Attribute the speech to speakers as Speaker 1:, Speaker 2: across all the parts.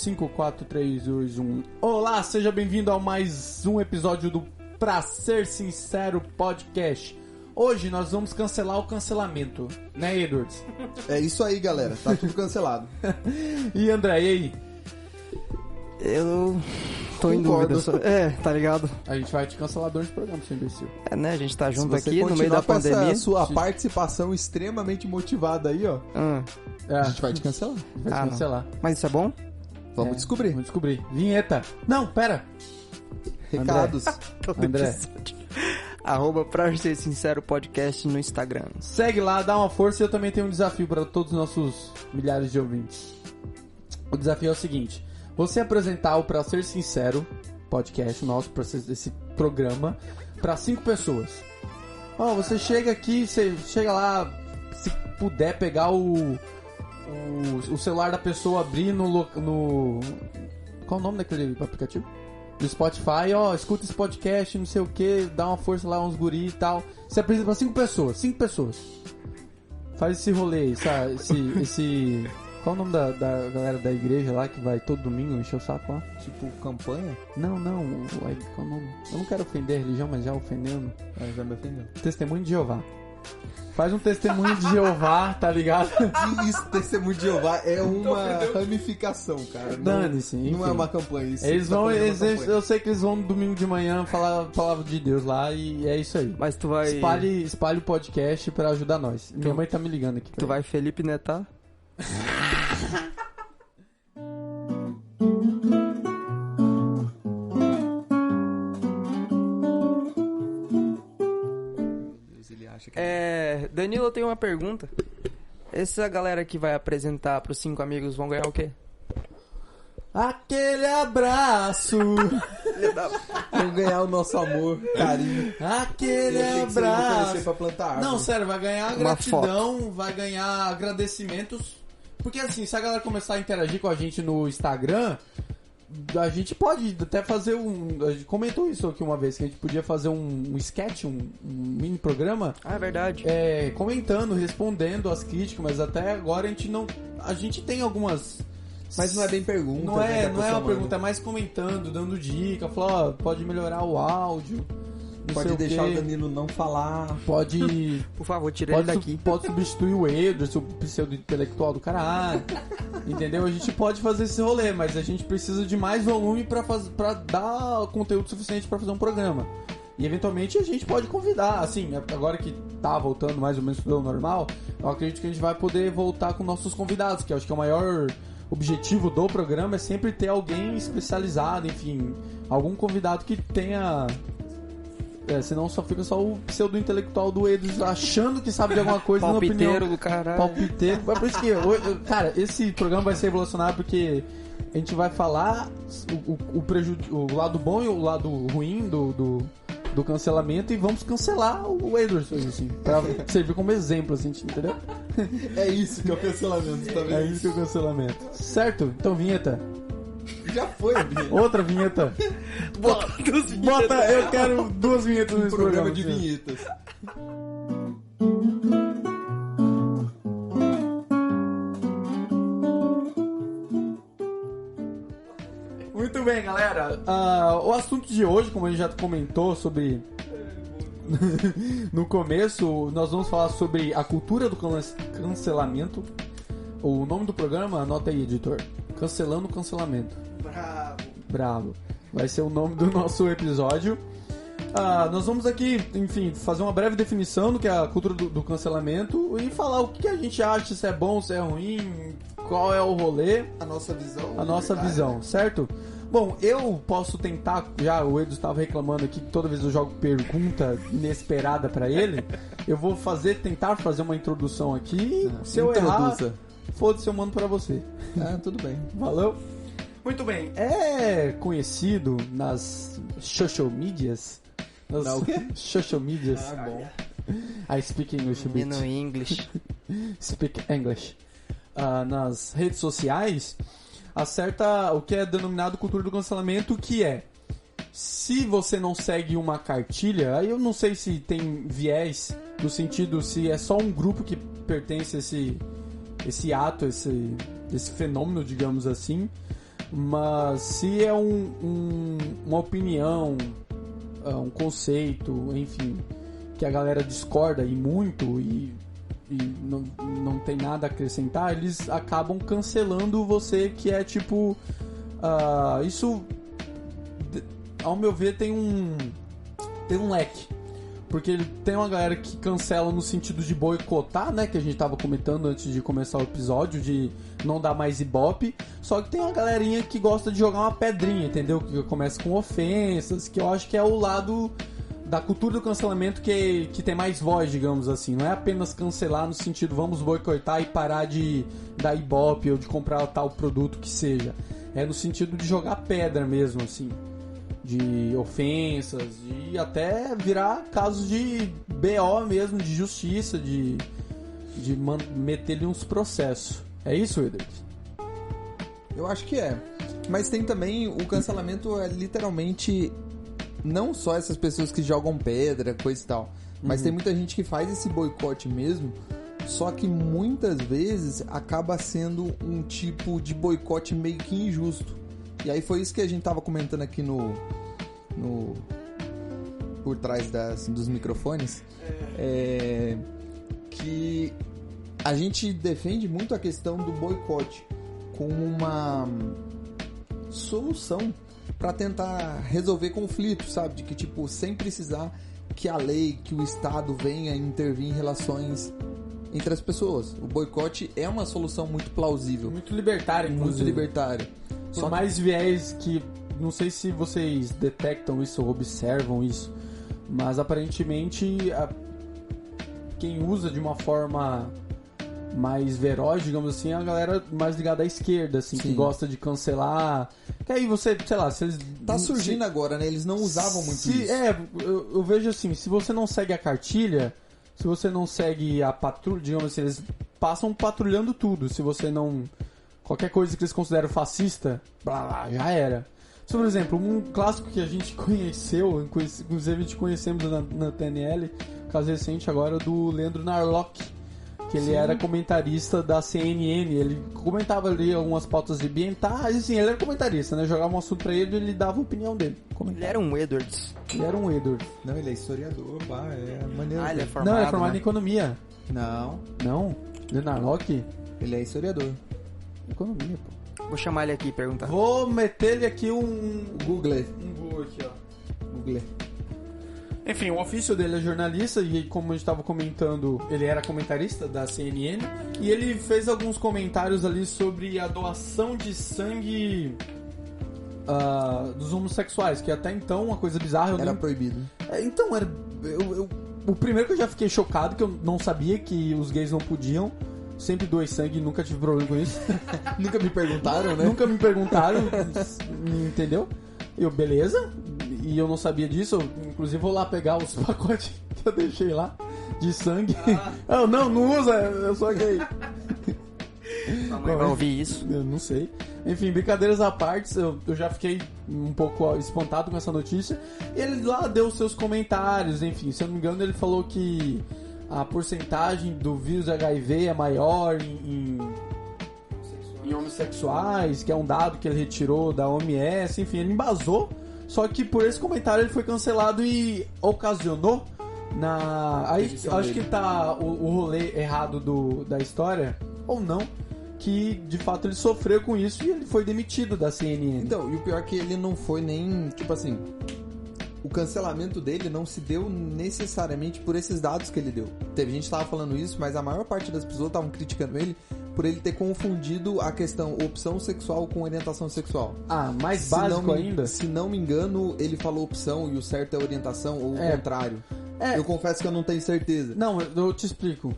Speaker 1: 5, 4, 3, 2, 1. Olá, seja bem-vindo a mais um episódio do Pra Ser Sincero Podcast. Hoje nós vamos cancelar o cancelamento, né, Edwards?
Speaker 2: É isso aí, galera. Tá tudo cancelado.
Speaker 1: E André, e aí?
Speaker 3: Eu tô em
Speaker 2: Concordo.
Speaker 3: dúvida. Tá ligado?
Speaker 1: A gente vai te cancelar durante o programa, seu imbecil.
Speaker 3: É, né? A gente tá junto
Speaker 2: Se você
Speaker 3: aqui no meio da
Speaker 2: continuar com
Speaker 3: pandemia.
Speaker 2: essa sua participação extremamente motivada aí, ó, a gente vai te cancelar.
Speaker 1: Vai te
Speaker 3: não.
Speaker 1: cancelar.
Speaker 3: Mas isso é bom?
Speaker 2: Vamos descobrir.
Speaker 1: Vamos descobrir. Vinheta. Não, pera.
Speaker 2: Recados.
Speaker 1: André.
Speaker 3: @ Pra Ser Sincero Podcast no Instagram.
Speaker 1: Segue lá, dá uma força e eu também tenho um desafio para todos os nossos milhares de ouvintes. O desafio é o seguinte: você apresentar o Pra Ser Sincero Podcast, esse programa, para 5 pessoas. Ó, você chega aqui, você chega lá, se puder pegar o celular da pessoa, abrir no... Qual o nome daquele aplicativo? Do Spotify, ó, escuta esse podcast, não sei o que, dá uma força lá, uns guri e tal. Você apresenta pra 5 pessoas, 5 pessoas. Faz esse rolê aí, sabe? Esse... Qual o nome da galera da igreja lá que vai todo domingo encher o saco lá?
Speaker 2: Tipo, campanha?
Speaker 1: Não, qual o nome? Eu não quero ofender a religião, mas já ofendendo.
Speaker 2: Já me ofendeu.
Speaker 1: Testemunho de Jeová. Faz um testemunho de Jeová, tá ligado?
Speaker 2: Isso, testemunho de Jeová é uma ramificação, cara.
Speaker 1: Dane-se,
Speaker 2: Não
Speaker 1: enfim.
Speaker 2: é uma campanha. Isso
Speaker 1: Eles
Speaker 2: tá
Speaker 1: vão,
Speaker 2: fazendo uma campanha.
Speaker 1: eu sei que eles vão no domingo de manhã falar a palavra de Deus lá e é isso aí.
Speaker 3: Mas tu vai.
Speaker 1: Espalhe o podcast pra ajudar nós. Minha mãe tá me ligando aqui.
Speaker 3: Tu vai Felipe Netar?
Speaker 2: Ele acha que
Speaker 3: Danilo, eu tenho uma pergunta. Essa galera que vai apresentar pros 5 amigos vão ganhar o quê?
Speaker 1: Aquele abraço,
Speaker 2: vão ganhar o nosso amor, carinho.
Speaker 1: aquele
Speaker 2: E o que você vai
Speaker 1: abraço.
Speaker 2: oferecer pra plantar árvore?
Speaker 1: Não, sério, vai ganhar
Speaker 3: Uma
Speaker 1: gratidão, vai ganhar agradecimentos. Porque assim, se a galera começar a interagir com a gente no Instagram, a gente pode até fazer a gente comentou isso aqui uma vez, que a gente podia fazer um sketch, um mini programa.
Speaker 3: Ah, é verdade.
Speaker 1: Comentando, respondendo as críticas, mas até agora a gente não. A gente tem algumas.
Speaker 2: Mas não é bem pergunta.
Speaker 1: Não é uma pergunta, é mais comentando, dando dica, falando, ó, pode melhorar o áudio. Não sei
Speaker 2: Pode
Speaker 1: o
Speaker 2: deixar
Speaker 1: quê.
Speaker 2: o Danilo não falar.
Speaker 1: Pode.
Speaker 3: Por favor, tira ele daqui.
Speaker 1: Pode substituir o Edwards, o pseudo intelectual do caralho. Entendeu? A gente pode fazer esse rolê, mas a gente precisa de mais volume pra dar conteúdo suficiente pra fazer um programa. E eventualmente a gente pode convidar, assim, agora que tá voltando mais ou menos pro normal, eu acredito que a gente vai poder voltar com nossos convidados, que eu acho que é o maior objetivo do programa é sempre ter alguém especializado, enfim, algum convidado que tenha. Senão só fica só o pseudo-intelectual do Edwards achando que sabe de alguma coisa na opinião.
Speaker 3: Palpiteiro do caralho.
Speaker 1: Palpiteiro. Mas por isso que, cara, esse programa vai ser revolucionário porque a gente vai falar o lado bom e o lado ruim do cancelamento e vamos cancelar o Edwards, assim, pra servir como exemplo, assim, entendeu?
Speaker 2: É isso que é o cancelamento, tá vendo?
Speaker 1: É isso que é o cancelamento. Certo? Então, vinheta.
Speaker 2: Já foi, Vinheta.
Speaker 1: Outra vinheta.
Speaker 3: Bota
Speaker 1: Eu quero 2 vinhetas nesse
Speaker 2: Programa
Speaker 1: programa.
Speaker 2: de
Speaker 1: assim.
Speaker 2: vinhetas.
Speaker 1: Muito bem, galera. O assunto de hoje, como a gente já comentou sobre no começo, nós vamos falar sobre a cultura do cancelamento. O nome do programa, anota aí, editor. Cancelando o cancelamento. Bravo. Vai ser o nome do nosso episódio. Nós vamos aqui, enfim, fazer uma breve definição do que é a cultura do cancelamento e falar o que a gente acha, se é bom, se é ruim, qual é o rolê.
Speaker 2: A nossa visão.
Speaker 1: A nossa visão, certo? Bom, eu posso tentar, já o Edu estava reclamando aqui que toda vez eu jogo pergunta inesperada pra ele, eu vou tentar fazer uma introdução aqui, se eu errar, foda-se, eu mando pra você.
Speaker 2: Tudo bem.
Speaker 1: Valeu? Muito bem, é conhecido nas social medias.
Speaker 2: Na o quê?
Speaker 1: Social medias.
Speaker 2: Bom.
Speaker 1: I speak English a bit.
Speaker 3: No English.
Speaker 1: Speak English. Nas redes sociais, acerta o que é denominado cultura do cancelamento, que é, se você não segue uma cartilha, aí eu não sei se tem viés, no sentido se é só um grupo que pertence a esse ato, esse fenômeno, digamos assim, Mas se é uma opinião, um conceito, enfim, que a galera discorda e muito e não tem nada a acrescentar, eles acabam cancelando você, que é tipo... isso, ao meu ver, tem um leque. Porque tem uma galera que cancela no sentido de boicotar, né? Que a gente tava comentando antes de começar o episódio, de não dar mais ibope. Só que tem uma galerinha que gosta de jogar uma pedrinha, entendeu? Que começa com ofensas, que eu acho que é o lado da cultura do cancelamento que tem mais voz, digamos assim. Não é apenas cancelar no sentido vamos boicotar e parar de dar ibope ou de comprar tal produto que seja. É no sentido de jogar pedra mesmo, assim. De ofensas, de até virar casos de BO mesmo, de justiça, de meter-lhe uns processos. É isso, Edward?
Speaker 2: Eu acho que é. Mas tem também, o cancelamento é literalmente não só essas pessoas que jogam pedra, coisa e tal, mas tem muita gente que faz esse boicote mesmo, só que muitas vezes acaba sendo um tipo de boicote meio que injusto. E aí foi isso que a gente tava comentando aqui por trás dos microfones, que a gente defende muito a questão do boicote como uma solução para tentar resolver conflitos, sabe? De que, tipo, sem precisar que a lei, que o Estado venha intervir em relações entre as pessoas. O boicote é uma solução muito plausível.
Speaker 1: Muito libertária, inclusive.
Speaker 2: Muito libertária.
Speaker 1: Por mais viés que... Não sei se vocês detectam isso ou observam isso, mas aparentemente quem usa de uma forma mais veroz, digamos assim, é a galera mais ligada à esquerda, assim, que gosta de cancelar. Que aí você, sei lá, se eles...
Speaker 2: Tá surgindo agora, né? Eles não usavam muito isso.
Speaker 1: Eu vejo assim, se você não segue a cartilha, se você não segue a patrulha, digamos assim, eles passam patrulhando tudo. Se você não... Qualquer coisa que eles consideram fascista, blá, blá, já era. So, por exemplo, um clássico que a gente conheceu, inclusive a gente conhecemos na TNL, caso recente agora, do Leandro Narlock, que ele era comentarista da CNN, ele comentava ali algumas pautas ambientais, assim, ele era comentarista, né? Jogava um assunto pra ele e ele dava a opinião dele.
Speaker 3: Ele era um Edwards.
Speaker 1: Ele era um Edward.
Speaker 2: Não, ele é historiador, é maneiro.
Speaker 3: Ele é formado,
Speaker 1: não, ele é formado
Speaker 3: né?
Speaker 1: em economia.
Speaker 2: Não.
Speaker 1: Não? Leandro Narlock?
Speaker 2: Ele é historiador.
Speaker 1: Economia, pô.
Speaker 3: Vou chamar ele aqui e perguntar.
Speaker 1: Vou meter ele aqui um
Speaker 2: Google.
Speaker 1: Google aqui, ó.
Speaker 2: Google.
Speaker 1: Enfim, o ofício dele é jornalista e, como a gente estava comentando, ele era comentarista da CNN e ele fez alguns comentários ali sobre a doação de sangue dos homossexuais, que até então uma coisa bizarra.
Speaker 2: Era proibido.
Speaker 1: Então, era. O primeiro que eu já fiquei chocado, que eu não sabia que os gays não podiam. Sempre doei sangue e nunca tive problema com isso.
Speaker 2: Nunca me perguntaram, né?
Speaker 1: Nunca me perguntaram, entendeu? Eu, beleza? E eu não sabia disso. Eu, inclusive, vou lá pegar os pacotes que eu deixei lá de sangue. Não usa, eu sou gay.
Speaker 3: Vai ouvir isso?
Speaker 1: Eu não sei. Enfim, brincadeiras à parte, eu já fiquei um pouco espantado com essa notícia. E ele lá deu os seus comentários, enfim. Se eu não me engano, ele falou que a porcentagem do vírus HIV é maior em homossexuais, que é um dado que ele retirou da OMS, enfim, ele embasou, só que por esse comentário ele foi cancelado e ocasionou aí acho que tá o rolê errado da história, ou não, que de fato ele sofreu com isso e ele foi demitido da CNN.
Speaker 2: Então, e o pior é que ele não foi nem, tipo assim, o cancelamento dele não se deu necessariamente por esses dados que ele deu. Teve gente que estava falando isso, mas a maior parte das pessoas estavam criticando ele por ele ter confundido a questão opção sexual com orientação sexual.
Speaker 1: Mais básico ainda?
Speaker 2: Se não me engano, ele falou opção e o certo é orientação, ou o contrário. Eu confesso que eu não tenho certeza.
Speaker 1: Não, eu te explico.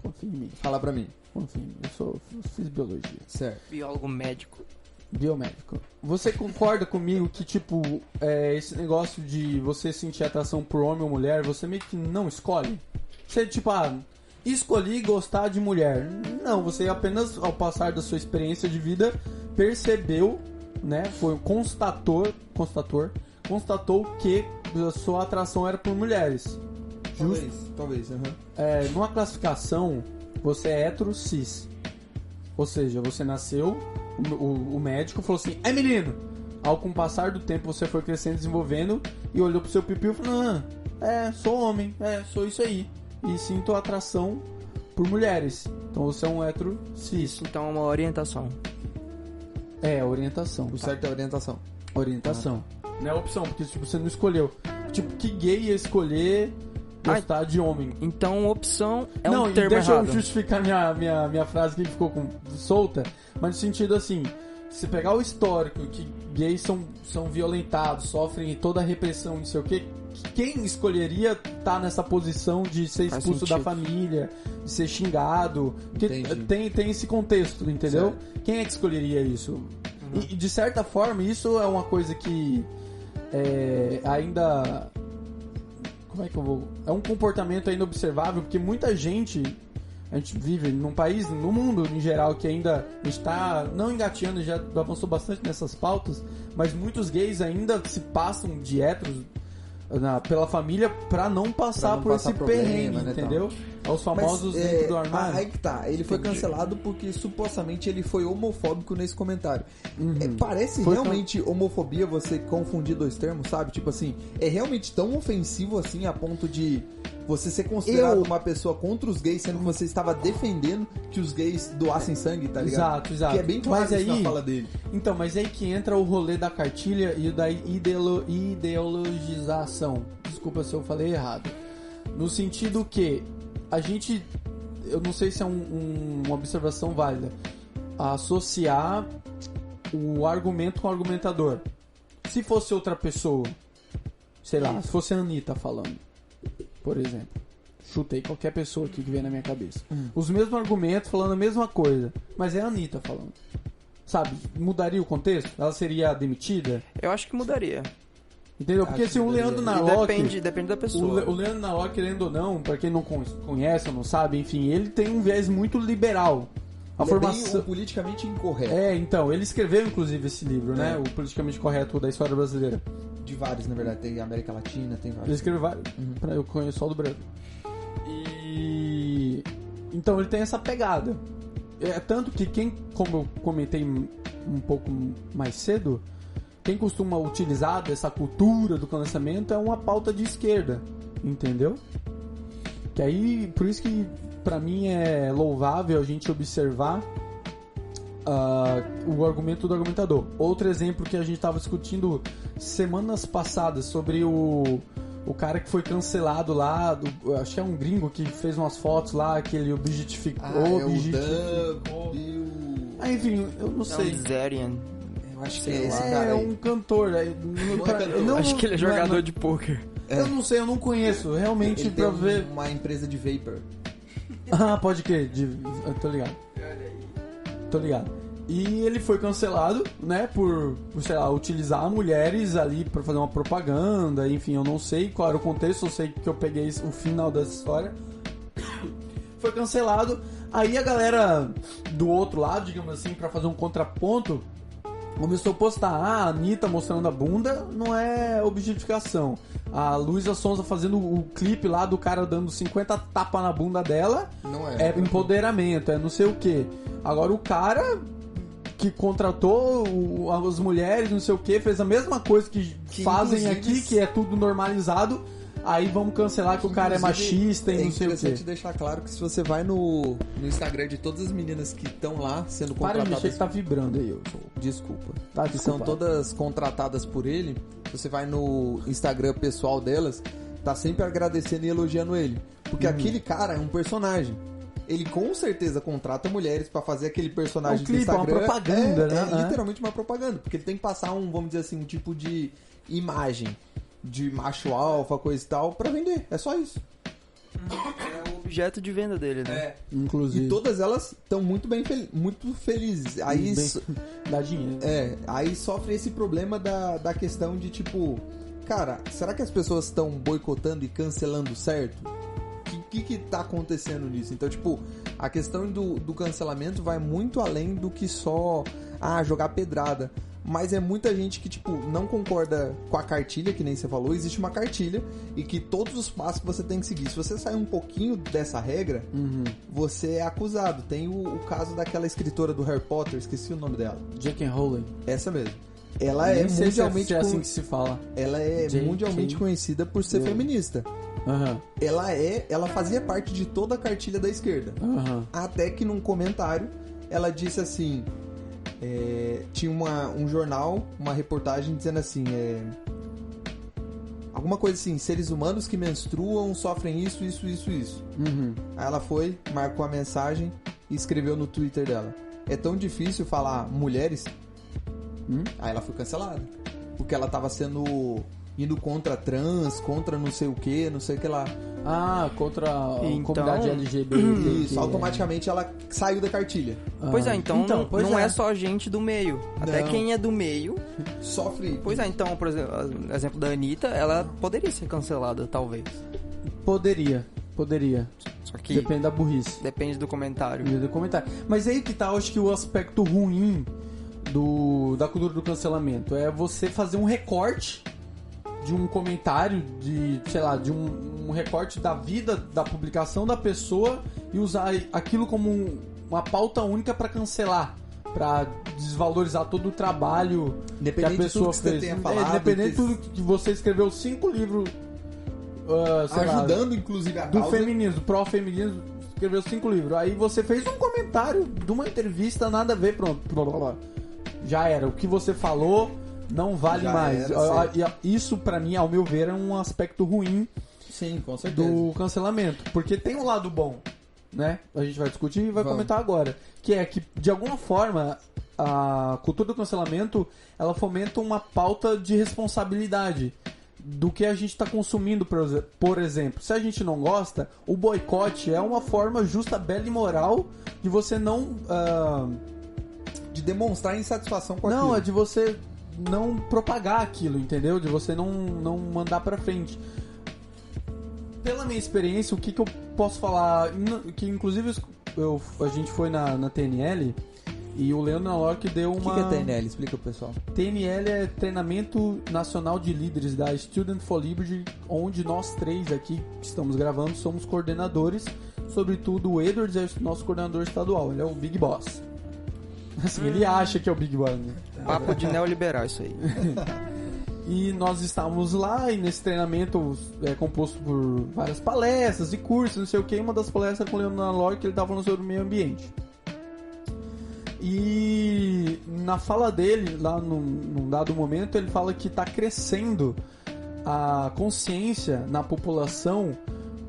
Speaker 2: Confia em mim. Fala pra mim.
Speaker 1: Confia em mim. Eu fiz biologia.
Speaker 2: Certo.
Speaker 3: Biólogo médico.
Speaker 1: Biomédico. Você concorda comigo que, tipo, esse negócio de você sentir atração por homem ou mulher, você meio que não escolhe? Você, tipo, escolhi gostar de mulher. Não, você apenas, ao passar da sua experiência de vida, percebeu, né, constatou que a sua atração era por mulheres.
Speaker 2: Talvez.
Speaker 1: Numa classificação, você é hétero cis. Ou seja, você nasceu o médico falou assim, menino! Ao com o passar do tempo você foi crescendo, desenvolvendo e olhou pro seu pipi e falou, sou homem, sou isso aí. E sinto atração por mulheres. Então você é um hétero cis.
Speaker 3: Isso, então é uma orientação.
Speaker 1: Orientação.
Speaker 2: O certo é orientação.
Speaker 1: Orientação. Não é opção, porque tipo, você não escolheu. Tipo, que gay ia escolher gostar de homem?
Speaker 3: Então opção é
Speaker 1: não,
Speaker 3: um termo
Speaker 1: deixa
Speaker 3: errado.
Speaker 1: eu justificar minha frase que ficou solta, mas no sentido assim, se pegar o histórico que gays são violentados, sofrem toda a repressão, não sei o quê, quem escolheria estar nessa posição de ser expulso da família, de ser xingado? Porque tem esse contexto, entendeu? Certo. Quem é que escolheria isso? E de certa forma, isso é uma coisa que ainda... Como é que eu vou... É um comportamento ainda observável, porque muita gente... A gente vive num país, no mundo em geral, que ainda está não engateando, já avançou bastante nessas pautas, mas muitos gays ainda se passam de héteros pela família pra não passar por esse perrengue, né, entendeu? Os famosos dentro do armário.
Speaker 2: Aí que tá, ele foi cancelado porque supostamente ele foi homofóbico nesse comentário. Parece realmente homofobia você confundir dois termos, sabe? Tipo assim, é realmente tão ofensivo assim a ponto de você ser considerado uma pessoa contra os gays, sendo que você estava defendendo que os gays doassem sangue, tá ligado?
Speaker 1: Exato.
Speaker 2: Que é bem claro isso na fala dele.
Speaker 1: Então, mas aí que entra o rolê da cartilha e da ideologização. Desculpa se eu falei errado. No sentido que a gente... Eu não sei se é uma observação válida. Associar o argumento com o argumentador. Se fosse outra pessoa, sei lá, se fosse a Anitta falando, por exemplo, chutei qualquer pessoa aqui que vem na minha cabeça. Os mesmos argumentos falando a mesma coisa, mas é a Anitta falando. Sabe? Mudaria o contexto? Ela seria demitida?
Speaker 3: Eu acho que mudaria.
Speaker 1: Entendeu? Porque se o Leandro Narlock...
Speaker 3: Depende da pessoa.
Speaker 1: O Leandro Narlock, querendo ou não, pra quem não conhece ou não sabe, enfim, ele tem um viés muito liberal.
Speaker 2: Ele é bem politicamente incorreto.
Speaker 1: Então, ele escreveu inclusive esse livro, né? O Politicamente Correto da História Brasileira.
Speaker 2: De vários, na verdade. Tem América Latina, tem vários.
Speaker 1: Ele escreveu vários. Eu conheço só o do Brasil. Então ele tem essa pegada. Tanto que como eu comentei um pouco mais cedo, quem costuma utilizar dessa cultura do cancelamento é uma pauta de esquerda, entendeu? Que aí, por isso que pra mim é louvável a gente observar o argumento do argumentador. Outro exemplo que a gente estava discutindo semanas passadas sobre o cara que foi cancelado lá, acho que é um gringo que fez umas fotos lá, que ele objetificou. Enfim, eu não sei.
Speaker 3: Zerian.
Speaker 2: Eu acho que é esse cara.
Speaker 1: É um cantor.
Speaker 3: Acho que ele é jogador de pôquer.
Speaker 1: Eu não sei, eu não conheço. Realmente,
Speaker 2: ele
Speaker 1: pra
Speaker 2: tem
Speaker 1: ver.
Speaker 2: Uma empresa de vapor.
Speaker 1: Pode crer. Tô ligado. Tô ligado. E ele foi cancelado, né, por, sei lá, utilizar mulheres ali pra fazer uma propaganda, enfim, eu não sei qual era o contexto, eu sei que eu peguei o final dessa história. Foi cancelado, aí a galera do outro lado, digamos assim, pra fazer um contraponto, começou a postar, a Anitta mostrando a bunda não é objetificação. A Luísa Sonza fazendo o clipe lá do cara dando 50 tapas na bunda dela,
Speaker 2: não
Speaker 1: é empoderamento, é não sei o que. Agora o cara que contratou as mulheres, não sei o que, fez a mesma coisa que fazem aqui, que é tudo normalizado, aí vamos cancelar que o cara é machista e não sei o que.
Speaker 2: É interessante deixar claro que se você vai no Instagram de todas as meninas que estão lá sendo contratadas...
Speaker 1: Para de mexer que tá vibrando aí,
Speaker 2: Desculpa.
Speaker 1: Tá,
Speaker 2: que são todas contratadas por ele, se você vai no Instagram pessoal delas, tá sempre agradecendo e elogiando ele. Porque aquele cara é um personagem. Ele com certeza contrata mulheres pra fazer aquele personagem do Instagram.
Speaker 1: Uma propaganda, né?
Speaker 2: É literalmente uma propaganda. Porque ele tem que passar vamos dizer assim, um tipo de imagem de macho alfa, coisa e tal, pra vender. É só isso.
Speaker 3: É o objeto de venda dele, né?
Speaker 1: Inclusive.
Speaker 2: E todas elas estão muito muito felizes. Aí
Speaker 1: dá dinheiro.
Speaker 2: Aí sofre esse problema da questão de tipo, cara, será que as pessoas estão boicotando e cancelando certo? O que tá acontecendo nisso? Então, tipo, a questão do cancelamento vai muito além do que só jogar pedrada. mas é muita gente que, tipo, não concorda com a cartilha, que nem você falou. Existe uma cartilha e que todos os passos que você tem que seguir. Se você sair um pouquinho dessa regra, você é acusado. Tem o caso daquela escritora do Harry Potter, esqueci o nome dela.
Speaker 1: J.K. Rowling.
Speaker 2: Essa mesmo. Ela
Speaker 1: Nem
Speaker 2: é
Speaker 1: sei
Speaker 2: mundialmente
Speaker 1: se é assim que se fala.
Speaker 2: Ela é
Speaker 1: J.K.
Speaker 2: mundialmente conhecida por ser feminista.
Speaker 1: Aham.
Speaker 2: Ela fazia parte de toda a cartilha da esquerda.
Speaker 1: Aham.
Speaker 2: Até que num comentário ela disse assim, tinha um jornal, uma reportagem dizendo assim, alguma coisa assim, seres humanos que menstruam sofrem isso. Aí ela foi, marcou a mensagem e escreveu no Twitter dela: é tão difícil falar mulheres? Aí ela foi cancelada, porque ela tava indo contra trans, contra não sei o que lá.
Speaker 1: Ah, contra a
Speaker 3: Então-
Speaker 1: comunidade LGBT.
Speaker 2: Isso, automaticamente ela saiu da cartilha.
Speaker 3: Pois é, então,
Speaker 1: pois
Speaker 3: não
Speaker 1: é.
Speaker 3: é só gente do meio. Até
Speaker 2: Não.
Speaker 3: quem é do meio.
Speaker 2: Sofre.
Speaker 3: Pois é, então, por exemplo da Anitta, ela poderia ser cancelada, talvez.
Speaker 1: Poderia.
Speaker 3: Só que
Speaker 1: Depende da burrice.
Speaker 3: depende do comentário.
Speaker 1: Do comentário. Mas aí que tá, eu acho que o aspecto ruim da cultura do cancelamento é você fazer um recorte de um comentário, de um recorte da vida, da publicação da pessoa e usar aquilo como uma pauta única pra cancelar, pra desvalorizar todo o trabalho que a
Speaker 2: Independente de
Speaker 1: pessoa
Speaker 2: tudo que você
Speaker 1: fez.
Speaker 2: tenha falado,
Speaker 1: Independente de tudo que você escreveu 5 livros sei lá,
Speaker 2: ajudando, inclusive, a
Speaker 1: do
Speaker 2: causa.
Speaker 1: feminismo, pró-feminismo, escreveu 5 livros. Aí você fez um comentário de uma entrevista, nada a ver, pronto. Blá, blá, blá. Já era. O que você falou não vale
Speaker 2: Já
Speaker 1: mais.
Speaker 2: era,
Speaker 1: Isso, pra mim, ao meu ver, é um aspecto ruim
Speaker 2: Sim, com certeza.
Speaker 1: do cancelamento. Porque tem um lado bom, né? A gente vai discutir e vai
Speaker 2: Vamos.
Speaker 1: comentar agora. Que é que, de alguma forma, a cultura do cancelamento, ela fomenta uma pauta de responsabilidade do que a gente está consumindo, por exemplo. Se a gente não gosta, o boicote é uma forma justa, bela e moral de você não...
Speaker 2: De demonstrar insatisfação com aquilo.
Speaker 1: Não, é de você não propagar aquilo, entendeu? De você não mandar pra frente. Pela minha experiência, o que eu posso falar... Que inclusive a gente foi na TNL e o Leandro Nalorque deu
Speaker 2: O
Speaker 1: uma...
Speaker 2: que é TNL? Explica pro pessoal.
Speaker 1: TNL é Treinamento Nacional de Líderes da Student for Liberty, onde nós 3 aqui que estamos gravando somos coordenadores, sobretudo o Edwards é o nosso coordenador estadual, ele é o Big Boss. Assim, ele acha que é o Big Boss, né?
Speaker 3: Papo de neoliberal isso aí.
Speaker 1: E nós estávamos lá e nesse treinamento é composto por várias palestras e cursos, não sei o que. Uma das palestras era com o Leandro Nalorque, ele estava falando sobre o meio ambiente. E na fala dele, lá num dado momento, ele fala que está crescendo a consciência na população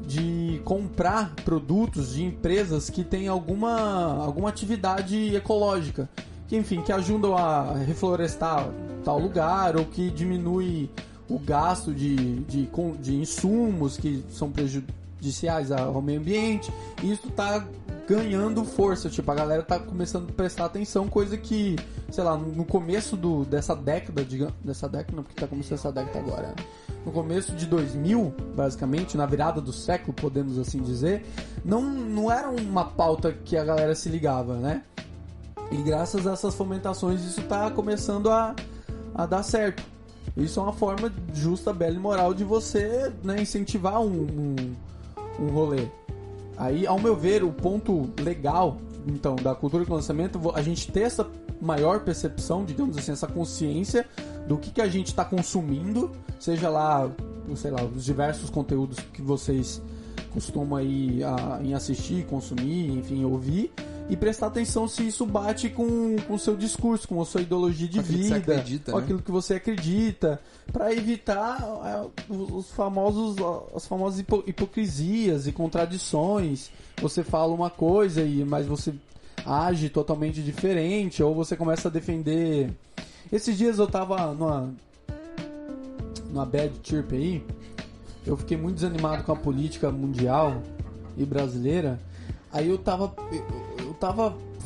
Speaker 1: de comprar produtos de empresas que têm alguma atividade ecológica, que enfim, que ajudam a reflorestar tal lugar ou que diminui o gasto de insumos que são prejudiciais ao meio ambiente. E isso está ganhando força, tipo, a galera tá começando a prestar atenção, coisa que, sei lá, no começo dessa década, não, porque tá começando essa década agora, né? No começo de 2000, basicamente, na virada do século, podemos assim dizer, não era uma pauta que a galera se ligava, né? E graças a essas fomentações, isso tá começando a dar certo. Isso é uma forma justa, bela e moral de você, né, incentivar um rolê. Aí, ao meu ver, o ponto legal, então, da cultura do lançamento, a gente ter essa maior percepção, digamos assim, essa consciência do que a gente está consumindo, seja lá, sei lá, os diversos conteúdos que vocês costumam aí em assistir, consumir, enfim, ouvir, e prestar atenção se isso bate com o seu discurso, com a sua ideologia de
Speaker 2: Aquilo que
Speaker 1: vida,
Speaker 2: você acredita,
Speaker 1: com
Speaker 2: né?
Speaker 1: aquilo que você acredita, para evitar as famosas hipocrisias e contradições. Você fala uma coisa, mas você age totalmente diferente, ou você começa a defender... Esses dias eu tava numa bad trip aí, eu fiquei muito desanimado com a política mundial e brasileira. Aí eu tava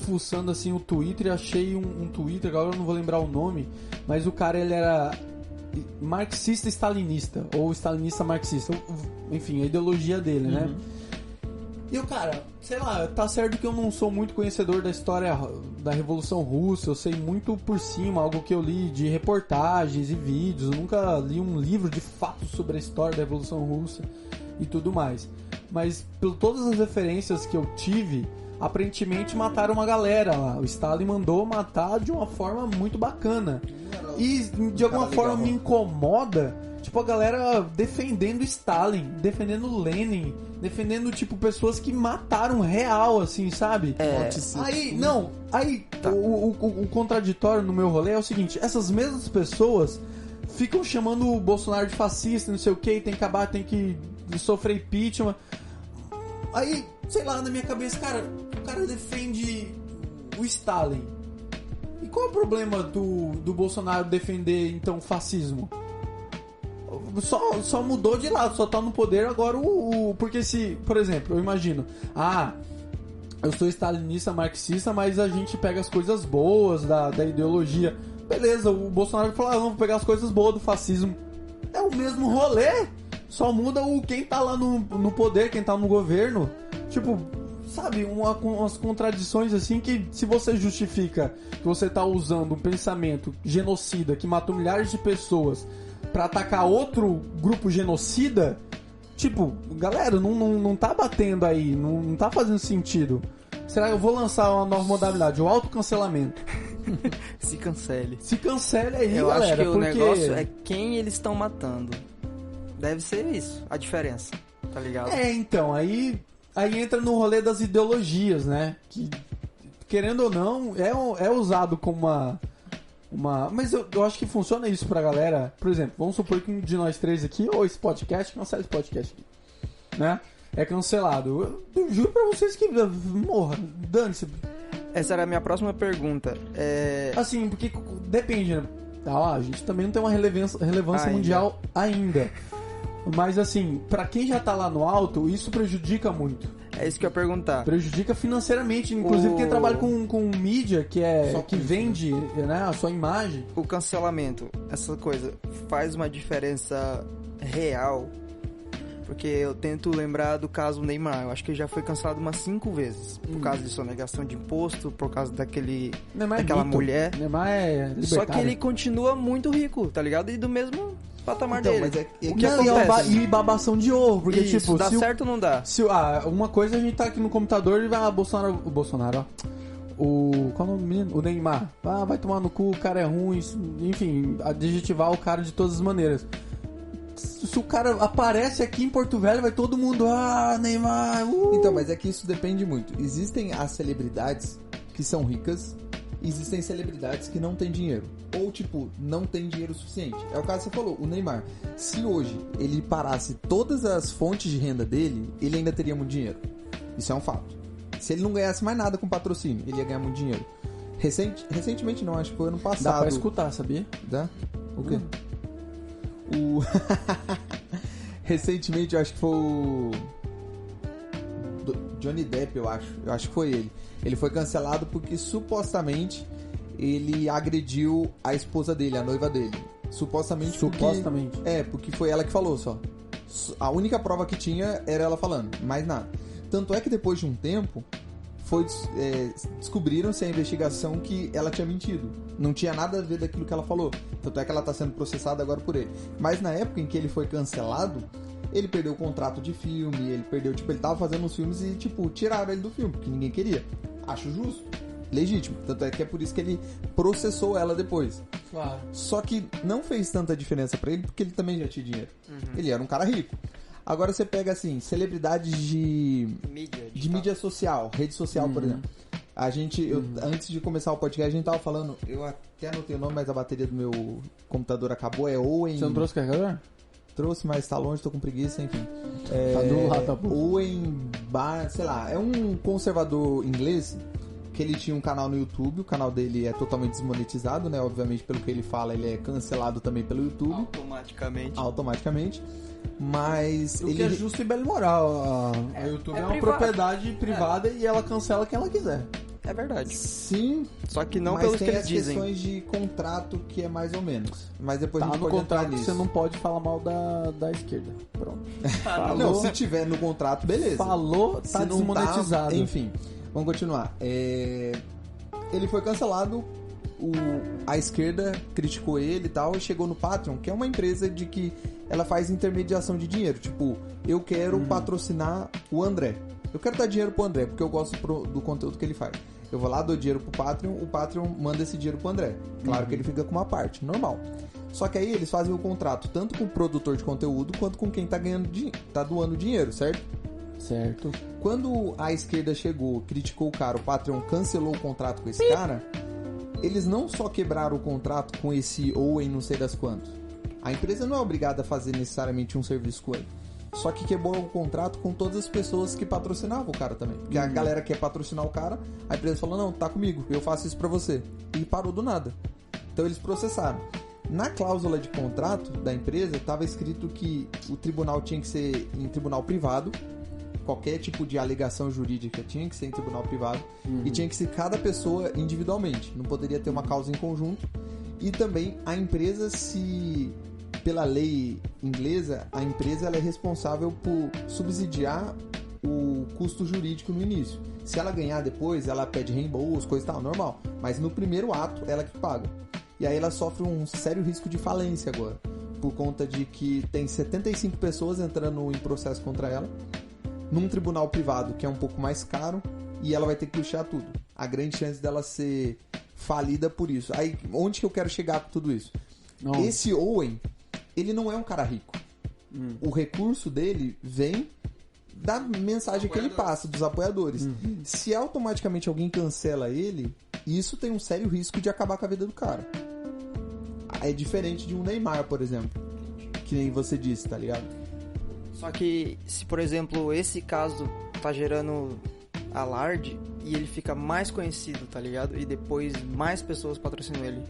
Speaker 1: fuçando assim o Twitter e achei um Twitter, agora eu não vou lembrar o nome, mas o cara ele era marxista-stalinista, ou stalinista-marxista, enfim, a ideologia dele, né? E eu, cara, sei lá, tá certo que eu não sou muito conhecedor da história da Revolução Russa, eu sei muito por cima, algo que eu li de reportagens e vídeos, eu nunca li um livro de fato sobre a história da Revolução Russa e tudo mais. Mas, por todas as referências que eu tive, aparentemente mataram uma galera lá. O Stalin mandou matar de uma forma muito bacana. E de alguma forma me incomoda, tipo, a galera defendendo Stalin, defendendo Lenin, defendendo, tipo, pessoas que mataram real, assim, sabe? Aí, não, aí o contraditório no meu rolê é o seguinte, essas mesmas pessoas ficam chamando o Bolsonaro de fascista, não sei o que, tem que acabar, tem que sofrer impeachment. Aí, sei lá, na minha cabeça, cara, o cara defende o Stalin. E qual é o problema do Bolsonaro defender, então, o fascismo? Só mudou de lado, só tá no poder agora porque se, por exemplo, eu imagino, eu sou stalinista, marxista, mas a gente pega as coisas boas da ideologia. Beleza, o Bolsonaro fala, vamos pegar as coisas boas do fascismo. É o mesmo rolê, só muda quem tá lá no poder, quem tá no governo. Tipo, sabe, umas contradições assim que se você justifica que você tá usando um pensamento genocida que matou milhares de pessoas pra atacar outro grupo genocida, tipo, galera, não tá batendo aí, não tá fazendo sentido. Será que eu vou lançar uma nova modalidade, o autocancelamento?
Speaker 3: Se cancele.
Speaker 1: Se cancele aí,
Speaker 3: eu
Speaker 1: galera.
Speaker 3: Eu acho que
Speaker 1: porque
Speaker 3: o negócio é quem eles estão matando. Deve ser isso, a diferença, tá ligado?
Speaker 1: Então, aí entra no rolê das ideologias, né? Que, querendo ou não, é usado como uma... Mas eu acho que funciona isso pra galera. Por exemplo, vamos supor que um de nós três aqui, ou esse podcast, cancela esse podcast aqui, né? É cancelado. Eu juro pra vocês que morra, dane-se.
Speaker 3: Essa era a minha próxima pergunta.
Speaker 1: Assim, porque depende, né? A gente também não tem uma relevância mundial ainda. Mas assim, pra quem já tá lá no alto, isso prejudica muito.
Speaker 3: É isso que eu ia perguntar.
Speaker 1: Prejudica financeiramente, inclusive quem trabalha com mídia, que vende, né, a sua imagem.
Speaker 3: O cancelamento, essa coisa, faz uma diferença real? Porque eu tento lembrar do caso Neymar. Eu acho que ele já foi cancelado umas 5 vezes. Por causa de sonegação de imposto, por causa daquela mulher.
Speaker 1: Neymar é libertário.
Speaker 3: Só que ele continua muito rico, tá ligado? E do mesmo patamar dele.
Speaker 2: Mas
Speaker 3: o que acontece?
Speaker 1: E babação de ovo, porque
Speaker 3: isso,
Speaker 1: tipo...
Speaker 3: dá certo ou não dá?
Speaker 1: Uma coisa a gente tá aqui no computador e vai... O Bolsonaro, ó. Qual é o nome do menino? O Neymar. Vai tomar no cu, o cara é ruim. Enfim, adjetivar o cara de todas as maneiras. Se o cara aparece aqui em Porto Velho, vai todo mundo, Neymar,
Speaker 2: Então, mas é que isso depende muito. Existem as celebridades que são ricas, existem celebridades que não têm dinheiro. Ou, tipo, não tem dinheiro suficiente. É o caso que você falou, o Neymar. Se hoje ele parasse todas as fontes de renda dele, ele ainda teria muito dinheiro. Isso é um fato. Se ele não ganhasse mais nada com patrocínio, ele ia ganhar muito dinheiro. Recentemente não, acho que foi ano passado.
Speaker 1: Dá pra escutar, sabia?
Speaker 2: Dá? O quê? Recentemente, eu acho que foi o Johnny Depp, eu acho que foi ele. Ele foi cancelado porque supostamente ele agrediu a esposa dele, a noiva dele. Supostamente. Porque foi ela que falou só. A única prova que tinha era ela falando, mais nada. Tanto é que depois de um tempo descobriram-se a investigação que ela tinha mentido. Não tinha nada a ver daquilo que ela falou. Tanto é que ela está sendo processada agora por ele. Mas na época em que ele foi cancelado, ele perdeu o contrato de filme, ele tava fazendo uns filmes e, tiraram ele do filme, porque ninguém queria. Acho justo, legítimo. Tanto é que é por isso que ele processou ela depois.
Speaker 1: Claro.
Speaker 2: Só que não fez tanta diferença pra ele, porque ele também já tinha dinheiro. Ele era um cara rico. Agora você pega, assim, celebridades de mídia social, rede social, por exemplo. Antes de começar o podcast, a gente tava falando, eu até anotei o nome, mas a bateria do meu computador acabou, é Owen...
Speaker 1: Você não trouxe carregador?
Speaker 2: Trouxe, mas tá longe, tô com preguiça, enfim.
Speaker 1: Tá do lado da boca.
Speaker 2: Owen Barnes, sei lá, é um conservador inglês que ele tinha um canal no YouTube, o canal dele é totalmente desmonetizado, né? Obviamente, pelo que ele fala, ele é cancelado também pelo YouTube. Automaticamente. Mas
Speaker 1: que é justo e belo moral. A YouTube é uma propriedade privada e ela cancela quem ela quiser.
Speaker 3: É verdade.
Speaker 2: Sim,
Speaker 3: Só que não
Speaker 2: mas
Speaker 3: pelos
Speaker 2: tem
Speaker 3: que eles
Speaker 2: as
Speaker 3: dizem.
Speaker 2: questões de contrato que é mais ou menos. Mas depois
Speaker 1: Tá
Speaker 2: a gente
Speaker 1: no
Speaker 2: pode entrar
Speaker 1: contrato que
Speaker 2: nisso.
Speaker 1: você não pode falar mal da esquerda. Pronto.
Speaker 2: Não, se tiver no contrato, beleza.
Speaker 1: Falou,
Speaker 2: Se
Speaker 1: tá
Speaker 2: não
Speaker 1: desmonetizado.
Speaker 2: Enfim, vamos continuar. Ele foi cancelado, a esquerda criticou ele e tal, e chegou no Patreon, que é uma empresa de que ela faz intermediação de dinheiro. Tipo, eu quero patrocinar o André. Eu quero dar dinheiro pro André, porque eu gosto do conteúdo que ele faz. Eu vou lá, dou dinheiro pro Patreon, o Patreon manda esse dinheiro pro André. Claro que ele fica com uma parte, normal. Só que aí eles fazem o contrato tanto com o produtor de conteúdo, quanto com quem tá doando dinheiro, certo?
Speaker 1: Certo.
Speaker 2: Quando a esquerda chegou, criticou o cara, o Patreon cancelou o contrato com esse cara, eles não só quebraram o contrato com esse Owen não sei das quantos. A empresa não é obrigada a fazer necessariamente um serviço com ele. Só que quebrou o contrato com todas as pessoas que patrocinavam o cara também. Porque a galera quer patrocinar o cara, a empresa falou, não, tá comigo, eu faço isso pra você. E parou do nada. Então eles processaram. Na cláusula de contrato da empresa, estava escrito que o tribunal tinha que ser em tribunal privado. Qualquer tipo de alegação jurídica tinha que ser em tribunal privado. E tinha que ser cada pessoa individualmente. Não poderia ter uma causa em conjunto. E também a empresa, se pela lei inglesa, a empresa ela é responsável por subsidiar o custo jurídico no início. Se ela ganhar depois, ela pede reembolso, coisa e tal, normal. Mas no primeiro ato, ela que paga. E aí ela sofre um sério risco de falência agora. Por conta de que tem 75 pessoas entrando em processo contra ela. Num tribunal privado, que é um pouco mais caro. E ela vai ter que puxar tudo. A grande chance dela ser falida por isso. Aí, onde que eu quero chegar com tudo isso?
Speaker 1: Não.
Speaker 2: Esse Owen, ele não é um cara rico. O recurso dele vem da mensagem que ele passa, dos apoiadores. Se automaticamente alguém cancela ele, isso tem um sério risco de acabar com a vida do cara. É diferente de um Neymar, por exemplo. Que nem você disse, tá ligado?
Speaker 3: Só que se, por exemplo, esse caso tá gerando alarde e ele fica mais conhecido, tá ligado? E depois mais pessoas patrocinam ele.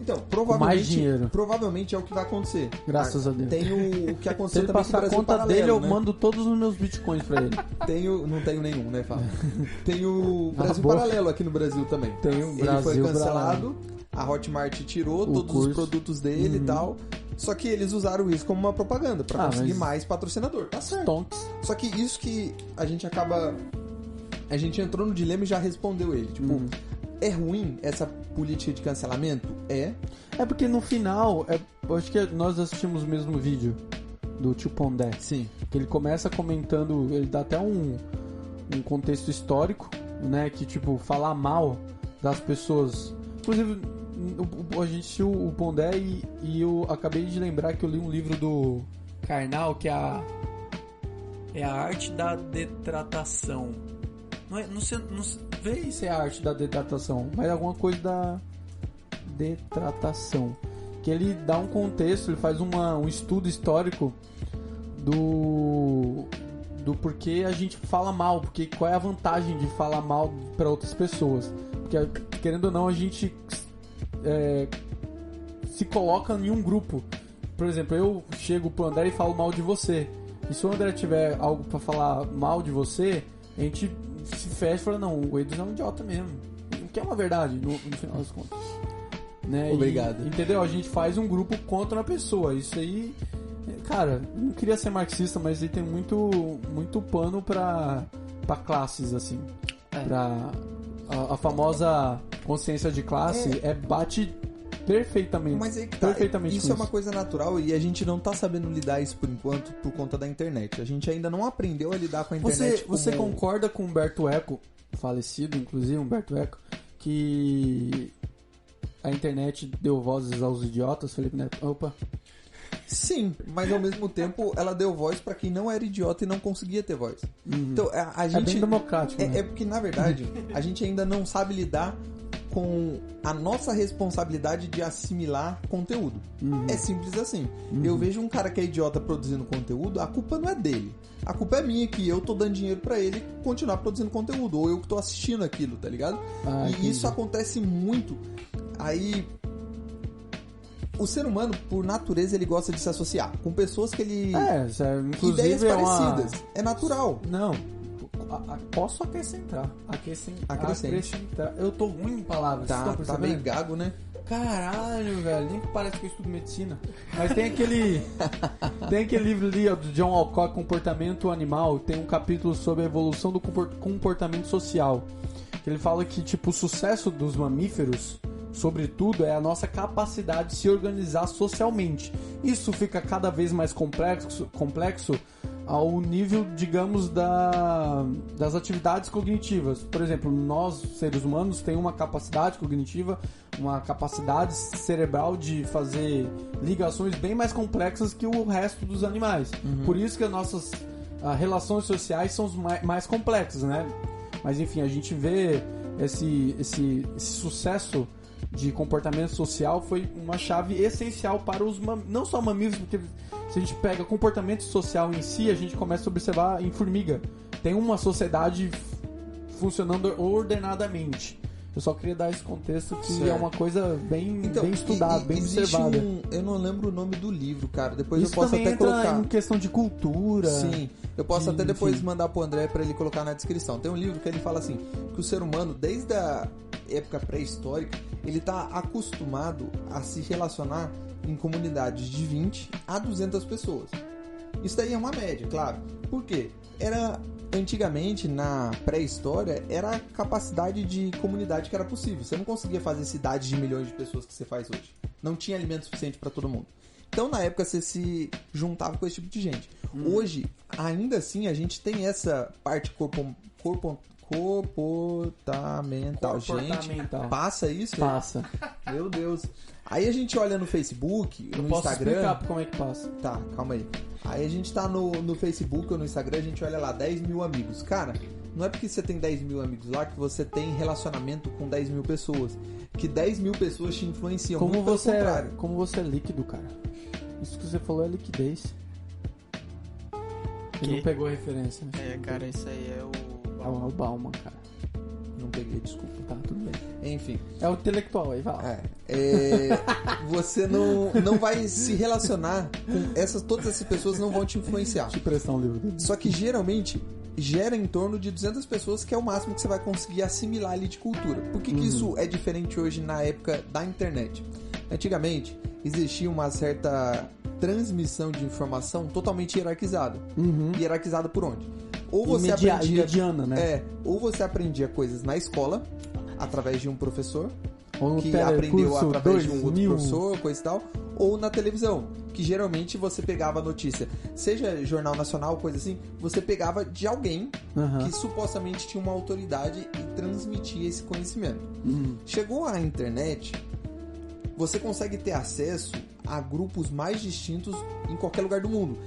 Speaker 2: Então,
Speaker 1: mais dinheiro.
Speaker 2: provavelmente é o que vai acontecer.
Speaker 1: Graças a Deus.
Speaker 2: Tem o que
Speaker 1: Se
Speaker 2: aconteceu
Speaker 1: ele
Speaker 2: também com o
Speaker 1: passar a
Speaker 2: Brasil
Speaker 1: conta
Speaker 2: Paralelo,
Speaker 1: dele, eu
Speaker 2: né?
Speaker 1: mando todos os meus bitcoins pra ele.
Speaker 2: Não tenho nenhum, né, Fábio? Tem o Brasil
Speaker 1: boa.
Speaker 2: Paralelo aqui no Brasil também.
Speaker 1: Tem o
Speaker 2: Ele
Speaker 1: Brasil
Speaker 2: foi cancelado,
Speaker 1: Paralelo.
Speaker 2: a Hotmart tirou
Speaker 1: O
Speaker 2: todos
Speaker 1: curso.
Speaker 2: os produtos dele e tal. Só que eles usaram isso como uma propaganda pra conseguir
Speaker 1: mas-
Speaker 2: mais patrocinador. Tá certo.
Speaker 1: Stonks.
Speaker 2: Só que isso que a gente acaba... A gente entrou no dilema e já respondeu ele. Tipo, é ruim essa política de cancelamento? É.
Speaker 1: É porque no final, eu acho que nós assistimos o mesmo vídeo do Tio Pondé.
Speaker 2: Sim.
Speaker 1: Que ele começa comentando, ele dá até um contexto histórico, né? Que tipo, falar mal das pessoas. Inclusive, a gente assistiu o Pondé e eu acabei de lembrar que eu li um livro do Karnal, que é a arte da detratação. Não sei, vê se é a arte da detratação, mas alguma coisa da detratação. Que ele dá um contexto, ele faz um estudo histórico do porquê a gente fala mal, porque qual é a vantagem de falar mal para outras pessoas. Porque, querendo ou não, a gente se coloca em um grupo. Por exemplo, eu chego pro André e falo mal de você. E se o André tiver algo para falar mal de você, a gente se fecha e fala, não, o Edson é um idiota mesmo. O que é uma verdade, no final das contas. Né?
Speaker 2: Obrigado.
Speaker 1: Entendeu? A gente faz um grupo contra uma pessoa. Isso aí, cara, não queria ser marxista, mas aí tem muito pano pra classes, assim. Pra a famosa consciência de classe bate perfeitamente.
Speaker 2: Mas aí que tá,
Speaker 1: perfeitamente
Speaker 2: isso
Speaker 1: com
Speaker 2: é uma coisa natural e a gente não tá sabendo lidar isso por enquanto por conta da internet. A gente ainda não aprendeu a lidar com a internet.
Speaker 1: Você
Speaker 2: como...
Speaker 1: concorda com o Humberto Eco, falecido inclusive, Humberto Eco, que a internet deu vozes aos idiotas, Felipe Neto? Opa.
Speaker 2: Sim, mas ao mesmo tempo ela deu voz pra quem não era idiota e não conseguia ter voz. Então a gente...
Speaker 1: É bem democrático, né?
Speaker 2: É porque, na verdade, a gente ainda não sabe lidar com a nossa responsabilidade de assimilar conteúdo. É simples assim. Eu vejo um cara que é idiota produzindo conteúdo, a culpa não é dele. A culpa é minha, que eu tô dando dinheiro pra ele continuar produzindo conteúdo, ou eu que tô assistindo aquilo, tá ligado? E
Speaker 1: entendi.
Speaker 2: isso acontece muito. Aí... O ser humano, por natureza, ele gosta de se associar com pessoas que ele...
Speaker 1: Inclusive
Speaker 2: ideias
Speaker 1: é
Speaker 2: parecidas. É natural.
Speaker 1: Não, Posso acrescentar.
Speaker 2: Acrescente.
Speaker 1: Acrescentar. Eu tô ruim em palavras. vocês estão
Speaker 2: Tá
Speaker 1: percebendo?
Speaker 2: meio gago, né?
Speaker 1: Caralho, velho. Nem parece que eu estudo medicina. Mas tem aquele... tem aquele livro ali, ó, do John Alcott, Comportamento Animal. Tem um capítulo sobre a evolução do comportamento social. Que ele fala que, tipo, o sucesso dos mamíferos, sobretudo, é a nossa capacidade de se organizar socialmente. Isso fica cada vez mais complexo ao nível, digamos, das atividades cognitivas. Por exemplo, nós, seres humanos, temos uma capacidade cognitiva, uma capacidade cerebral de fazer ligações bem mais complexas que o resto dos animais. Por isso que as nossas relações sociais são mais complexas, né? Mas enfim, a gente vê esse sucesso de comportamento social foi uma chave essencial para os não só mamíferos, porque se a gente pega comportamento social em si, a gente começa a observar em formiga. Tem uma sociedade funcionando ordenadamente. Eu só queria dar esse contexto que
Speaker 2: certo.
Speaker 1: É uma coisa bem estudada, bem observada.
Speaker 2: Eu não lembro o nome do livro, cara. Depois
Speaker 1: Isso
Speaker 2: eu posso
Speaker 1: também
Speaker 2: até
Speaker 1: entra
Speaker 2: colocar.
Speaker 1: em questão de cultura.
Speaker 2: Sim, eu posso até depois
Speaker 1: enfim.
Speaker 2: mandar pro André pra ele colocar na descrição. Tem um livro que ele fala assim, que o ser humano, desde a época pré-histórica, ele tá acostumado a se relacionar em comunidades de 20 a 200 pessoas. Isso daí é uma média, claro. Por quê? Antigamente, na pré-história, era a capacidade de comunidade que era possível. Você não conseguia fazer cidades de milhões de pessoas que você faz hoje. Não tinha alimento suficiente para todo mundo. Então, na época, você se juntava com esse tipo de gente. Hoje, ainda assim, a gente tem essa parte comportamental. Gente, passa isso?
Speaker 1: Passa.
Speaker 2: Meu Deus. Aí a gente olha no Facebook,
Speaker 1: Eu
Speaker 2: no
Speaker 1: posso
Speaker 2: Instagram...
Speaker 1: explicar como é que passa.
Speaker 2: Tá, calma aí. Aí a gente tá no Facebook ou no Instagram, a gente olha lá, 10 mil amigos. Cara, não é porque você tem 10 mil amigos lá que você tem relacionamento com 10 mil pessoas. Que 10 mil pessoas te influenciam.
Speaker 1: Como
Speaker 2: muito pelo
Speaker 1: você
Speaker 2: contrário.
Speaker 1: como você é líquido, cara. Isso que você falou é liquidez. Ele não pegou a referência. Né?
Speaker 3: É, cara, isso aí é o...
Speaker 1: É o Bauman, cara.
Speaker 2: Não peguei, desculpa.
Speaker 1: Tá, tudo bem.
Speaker 2: Enfim.
Speaker 1: É o intelectual, aí vai lá.
Speaker 2: Você não vai se relacionar com todas essas pessoas não vão te influenciar.
Speaker 1: Deixa eu prestar um livro dele.
Speaker 2: Só que geralmente gera em torno de 200 pessoas, que é o máximo que você vai conseguir assimilar ali de cultura. Por que isso é diferente hoje na época da internet? Antigamente existia uma certa transmissão de informação totalmente hierarquizada. Hierarquizada por onde? Ou você aprendia
Speaker 1: mediana, né?
Speaker 2: ou você aprendia coisas na escola através de um professor
Speaker 1: Ou no
Speaker 2: que aprendeu
Speaker 1: telecurso
Speaker 2: através de um outro
Speaker 1: 2000.
Speaker 2: professor, coisa e tal, ou na televisão, que geralmente você pegava a notícia, seja jornal nacional, coisa assim, você pegava de alguém que supostamente tinha uma autoridade e transmitia esse conhecimento. Chegou a internet, você consegue ter acesso a grupos mais distintos em qualquer lugar do mundo.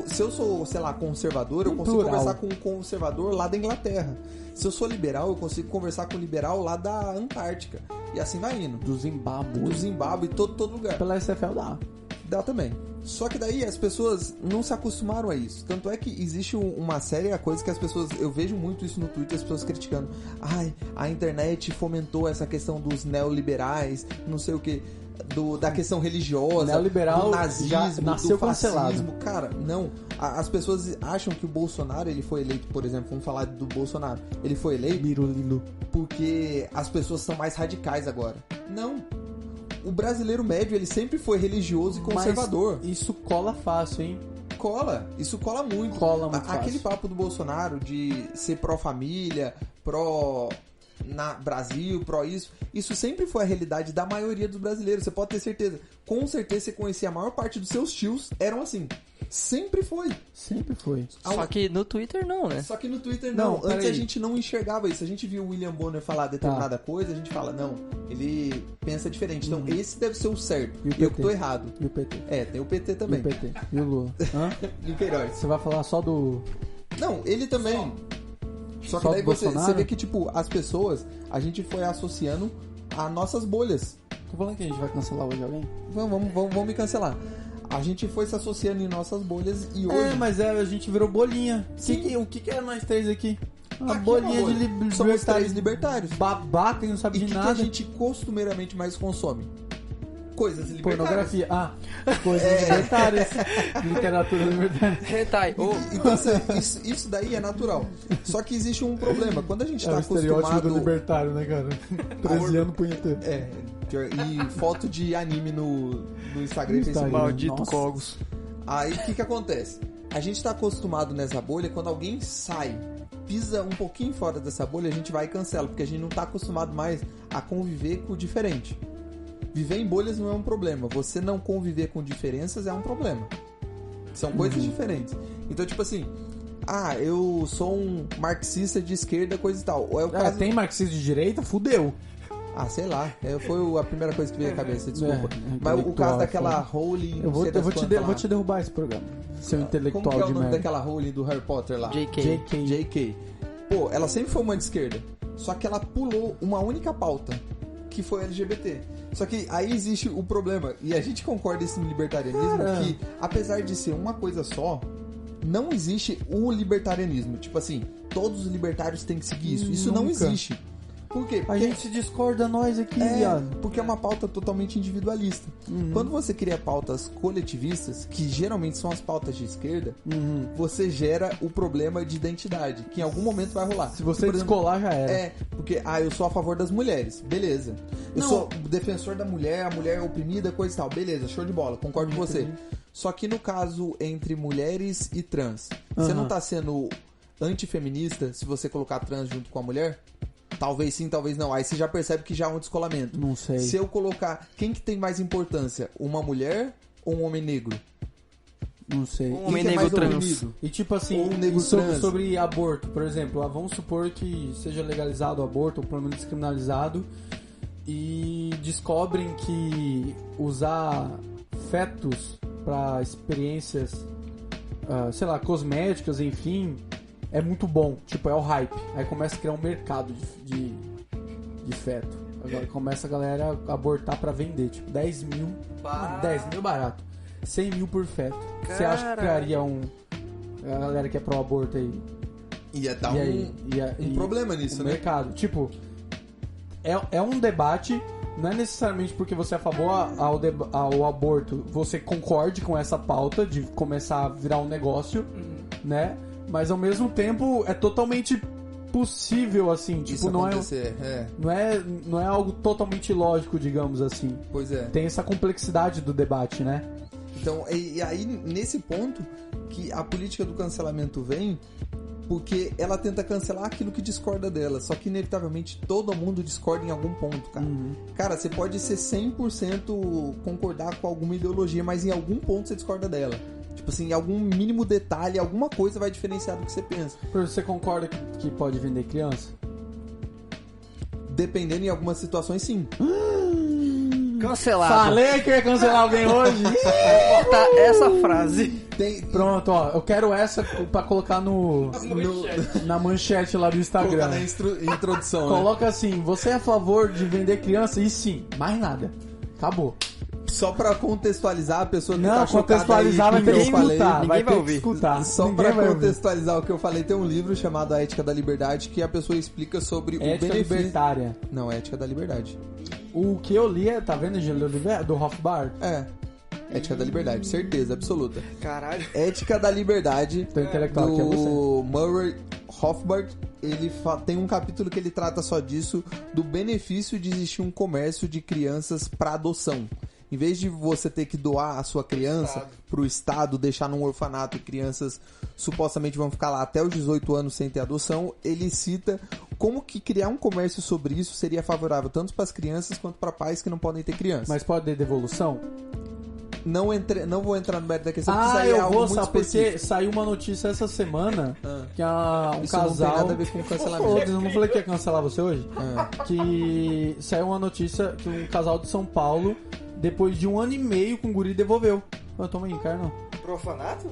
Speaker 2: Se eu sou, sei lá, conservador, eu consigo conversar com um conservador lá da Inglaterra. Se eu sou liberal, eu consigo conversar com um liberal lá da Antártica. E assim vai indo.
Speaker 1: Do Zimbábue.
Speaker 2: Do Zimbábue, todo lugar.
Speaker 1: Pela SFL dá.
Speaker 2: Dá também. Só que daí as pessoas não se acostumaram a isso. Tanto é que existe uma séria coisa que as pessoas... Eu vejo muito isso no Twitter, as pessoas criticando. Ai, a internet fomentou essa questão dos neoliberais, não sei o quê. Da questão religiosa,
Speaker 1: neoliberal
Speaker 2: do nazismo,
Speaker 1: já nasceu
Speaker 2: do fascismo.
Speaker 1: cancelado.
Speaker 2: Cara, não. As pessoas acham que o Bolsonaro, ele foi eleito, por exemplo, vamos falar do Bolsonaro. Ele foi eleito
Speaker 1: Mirulilo.
Speaker 2: porque as pessoas são mais radicais agora. Não. O brasileiro médio, ele sempre foi religioso e conservador.
Speaker 1: Mas isso cola fácil, hein?
Speaker 2: Cola. Isso cola muito.
Speaker 1: Cola muito
Speaker 2: Aquele
Speaker 1: fácil.
Speaker 2: papo do Bolsonaro de ser pró-família, Brasil, isso sempre foi a realidade da maioria dos brasileiros, você pode ter certeza. Com certeza você conhecia a maior parte dos seus tios, eram assim. Sempre foi.
Speaker 1: Sempre foi.
Speaker 3: Só que no Twitter não, né?
Speaker 2: Só que no Twitter não.
Speaker 1: Não,
Speaker 2: Antes
Speaker 1: peraí.
Speaker 2: a gente não enxergava isso. A gente viu o William Bonner falar determinada coisa, a gente fala, não, ele pensa diferente. Então esse deve ser o certo.
Speaker 1: E o
Speaker 2: E eu
Speaker 1: PT?
Speaker 2: que tô errado.
Speaker 1: E o PT?
Speaker 2: Tem o PT
Speaker 1: E
Speaker 2: também.
Speaker 1: o PT? E o Lula? Hã?
Speaker 2: E o Queiroz.
Speaker 1: Você vai falar só do...
Speaker 2: Não, ele também. Só que
Speaker 1: Só
Speaker 2: daí
Speaker 1: do
Speaker 2: você
Speaker 1: Bolsonaro?
Speaker 2: vê que, tipo, as pessoas, a gente foi associando a nossas bolhas.
Speaker 1: Tô falando que a gente vai cancelar hoje alguém?
Speaker 2: Vamos me cancelar. A gente foi se associando em nossas bolhas e hoje...
Speaker 1: mas a gente virou bolinha.
Speaker 2: Sim.
Speaker 1: O que é nós três aqui? Uma
Speaker 2: Aqui é
Speaker 1: bolinha
Speaker 2: uma
Speaker 1: de
Speaker 2: bolha. Somos três libertários.
Speaker 1: babaca e não sabe
Speaker 2: E o
Speaker 1: de
Speaker 2: que a
Speaker 1: nada.
Speaker 2: gente costumeiramente mais consome? Coisas libertárias.
Speaker 1: Pornografia. Coisas libertárias. Literatura libertária.
Speaker 3: Hentai.
Speaker 2: Então, assim, isso daí é natural. Só que existe um problema. Quando a gente tá
Speaker 1: o estereótipo
Speaker 2: acostumado...
Speaker 1: do libertário, né, cara? 13 anos punheteiro.
Speaker 2: E foto de anime no Instagram e Facebook.
Speaker 3: Maldito
Speaker 1: Nossa.
Speaker 3: Cogos.
Speaker 2: Aí o que acontece? A gente tá acostumado nessa bolha, quando alguém sai, pisa um pouquinho fora dessa bolha, a gente vai e cancela, porque a gente não tá acostumado mais a conviver com o diferente. Viver em bolhas não é um problema, você não conviver com diferenças é um problema. São coisas diferentes. Então, tipo assim, eu sou um marxista de esquerda, coisa e tal. Ou é o caso...
Speaker 1: Tem marxista de direita? Fudeu.
Speaker 2: Sei lá. Foi a primeira coisa que veio à cabeça, desculpa. Mas o
Speaker 1: intelectual,
Speaker 2: caso daquela
Speaker 1: foda.
Speaker 2: Rowling...
Speaker 1: Eu vou te derrubar esse programa. Seu intelectual
Speaker 2: Como que é o
Speaker 1: de
Speaker 2: nome
Speaker 1: merda.
Speaker 2: daquela Rowling do Harry Potter lá?
Speaker 3: JK.
Speaker 2: Pô, ela sempre foi uma de esquerda. Só que ela pulou uma única pauta, que foi LGBT. Só que aí existe o problema, e a gente concorda isso no libertarianismo, que apesar de ser uma coisa só, não existe o libertarianismo. Tipo assim, todos os libertários têm que seguir isso. Isso não
Speaker 1: Nunca.
Speaker 2: existe. Por quê?
Speaker 1: A
Speaker 2: Porque
Speaker 1: gente se discorda nós aqui, viado.
Speaker 2: porque é uma pauta totalmente individualista. Quando você cria pautas coletivistas, que geralmente são as pautas de esquerda, você gera o problema de identidade, que em algum momento vai rolar.
Speaker 1: Se você
Speaker 2: Por exemplo,
Speaker 1: descolar, já era.
Speaker 2: porque, eu sou a favor das mulheres, beleza. Eu sou defensor da mulher, a mulher é oprimida, coisa e tal, beleza, show de bola, concordo com você. Só que no caso entre mulheres e trans, você não tá sendo antifeminista se você colocar trans junto com a mulher? Talvez sim, talvez não. Aí você já percebe que já há um descolamento.
Speaker 1: Não sei.
Speaker 2: Se eu colocar... Quem que tem mais importância? Uma mulher ou um homem negro?
Speaker 1: Não sei.
Speaker 3: Um homem
Speaker 2: Quem que é
Speaker 3: negro
Speaker 2: mais
Speaker 3: trans.
Speaker 2: oprimido?
Speaker 1: E tipo assim,
Speaker 2: Ou um negro trans.
Speaker 1: sobre aborto, por exemplo, vamos supor que seja legalizado o aborto, ou pelo menos descriminalizado, e descobrem que usar fetos para experiências, sei lá, cosméticas, enfim, é muito bom. Tipo, é o hype. Aí começa a criar um mercado de feto. Agora começa a galera a abortar pra vender. Tipo, 10 mil. 10 mil barato. 100 mil por feto. Você acha que criaria a galera que é pro aborto aí?
Speaker 2: Ia dar
Speaker 1: um
Speaker 2: problema nisso, né?
Speaker 1: mercado. Tipo, é um debate. Não é necessariamente porque você é a favor ao aborto, você concorde com essa pauta de começar a virar um negócio, né? Mas ao mesmo tempo é totalmente possível, assim, tipo,
Speaker 2: Isso
Speaker 1: não
Speaker 2: acontecer,
Speaker 1: não é algo totalmente lógico, digamos assim.
Speaker 2: Pois é.
Speaker 1: Tem essa complexidade do debate, né?
Speaker 2: Então, e aí, nesse ponto, que a política do cancelamento vem, porque ela tenta cancelar aquilo que discorda dela. Só que, inevitavelmente, todo mundo discorda em algum ponto, cara. Cara, você pode ser 100% concordar com alguma ideologia, mas em algum ponto você discorda dela. Tipo assim, em algum mínimo detalhe, alguma coisa vai diferenciar do que você pensa.
Speaker 1: Você concorda que pode vender criança?
Speaker 2: Dependendo em algumas situações, sim.
Speaker 3: Cancelado.
Speaker 1: Falei que ia cancelar alguém hoje!
Speaker 3: Vou botar essa frase.
Speaker 1: Pronto, ó, eu quero essa pra colocar na manchete lá do Instagram.
Speaker 2: Colocar na introdução,
Speaker 1: Coloca assim, você é a favor de vender criança? E sim, mais nada. Acabou.
Speaker 2: Só pra contextualizar a pessoa que
Speaker 1: Não,
Speaker 2: tá chocada
Speaker 1: contextualizar vai
Speaker 2: aí
Speaker 1: ter
Speaker 2: com o
Speaker 1: que
Speaker 2: que eu falei.
Speaker 1: escutar.
Speaker 3: ninguém
Speaker 1: Vai
Speaker 3: vai
Speaker 1: ter
Speaker 3: ouvir.
Speaker 1: que escutar.
Speaker 2: Só
Speaker 1: Ninguém
Speaker 2: pra
Speaker 1: vai ouvir.
Speaker 2: contextualizar o que eu falei, tem um livro chamado A Ética da Liberdade que a pessoa explica sobre o
Speaker 1: Ética
Speaker 2: benefício...
Speaker 1: libertária.
Speaker 2: Não, Ética da Liberdade.
Speaker 1: O que eu li, tá vendo, do Rothbard?
Speaker 2: Ética da Liberdade, certeza absoluta.
Speaker 3: Caralho.
Speaker 2: Ética da Liberdade
Speaker 1: Tô intelectual aqui, é você.
Speaker 2: do Murray Rothbard. Ele tem um capítulo que ele trata só disso, do benefício de existir um comércio de crianças para adoção. Em vez de você ter que doar a sua criança pro Estado, deixar num orfanato e crianças supostamente vão ficar lá até os 18 anos sem ter adoção, ele cita como que criar um comércio sobre isso seria favorável tanto para as crianças quanto para pais que não podem ter criança.
Speaker 1: Mas pode ter devolução?
Speaker 2: Não vou entrar no mérito da questão, porque isso aí é
Speaker 1: eu
Speaker 2: algo
Speaker 1: vou,
Speaker 2: muito
Speaker 1: sabe, porque
Speaker 2: específico.
Speaker 1: saiu uma notícia essa semana que um
Speaker 2: Isso
Speaker 1: casal...
Speaker 2: não tem nada a ver com cancelamento.
Speaker 1: Foda-se, eu não falei que ia cancelar você hoje? Que saiu uma notícia que um casal de São Paulo, depois de 1 ano e meio com o guri, devolveu. Toma aí, cara, não.
Speaker 3: Proforfanato?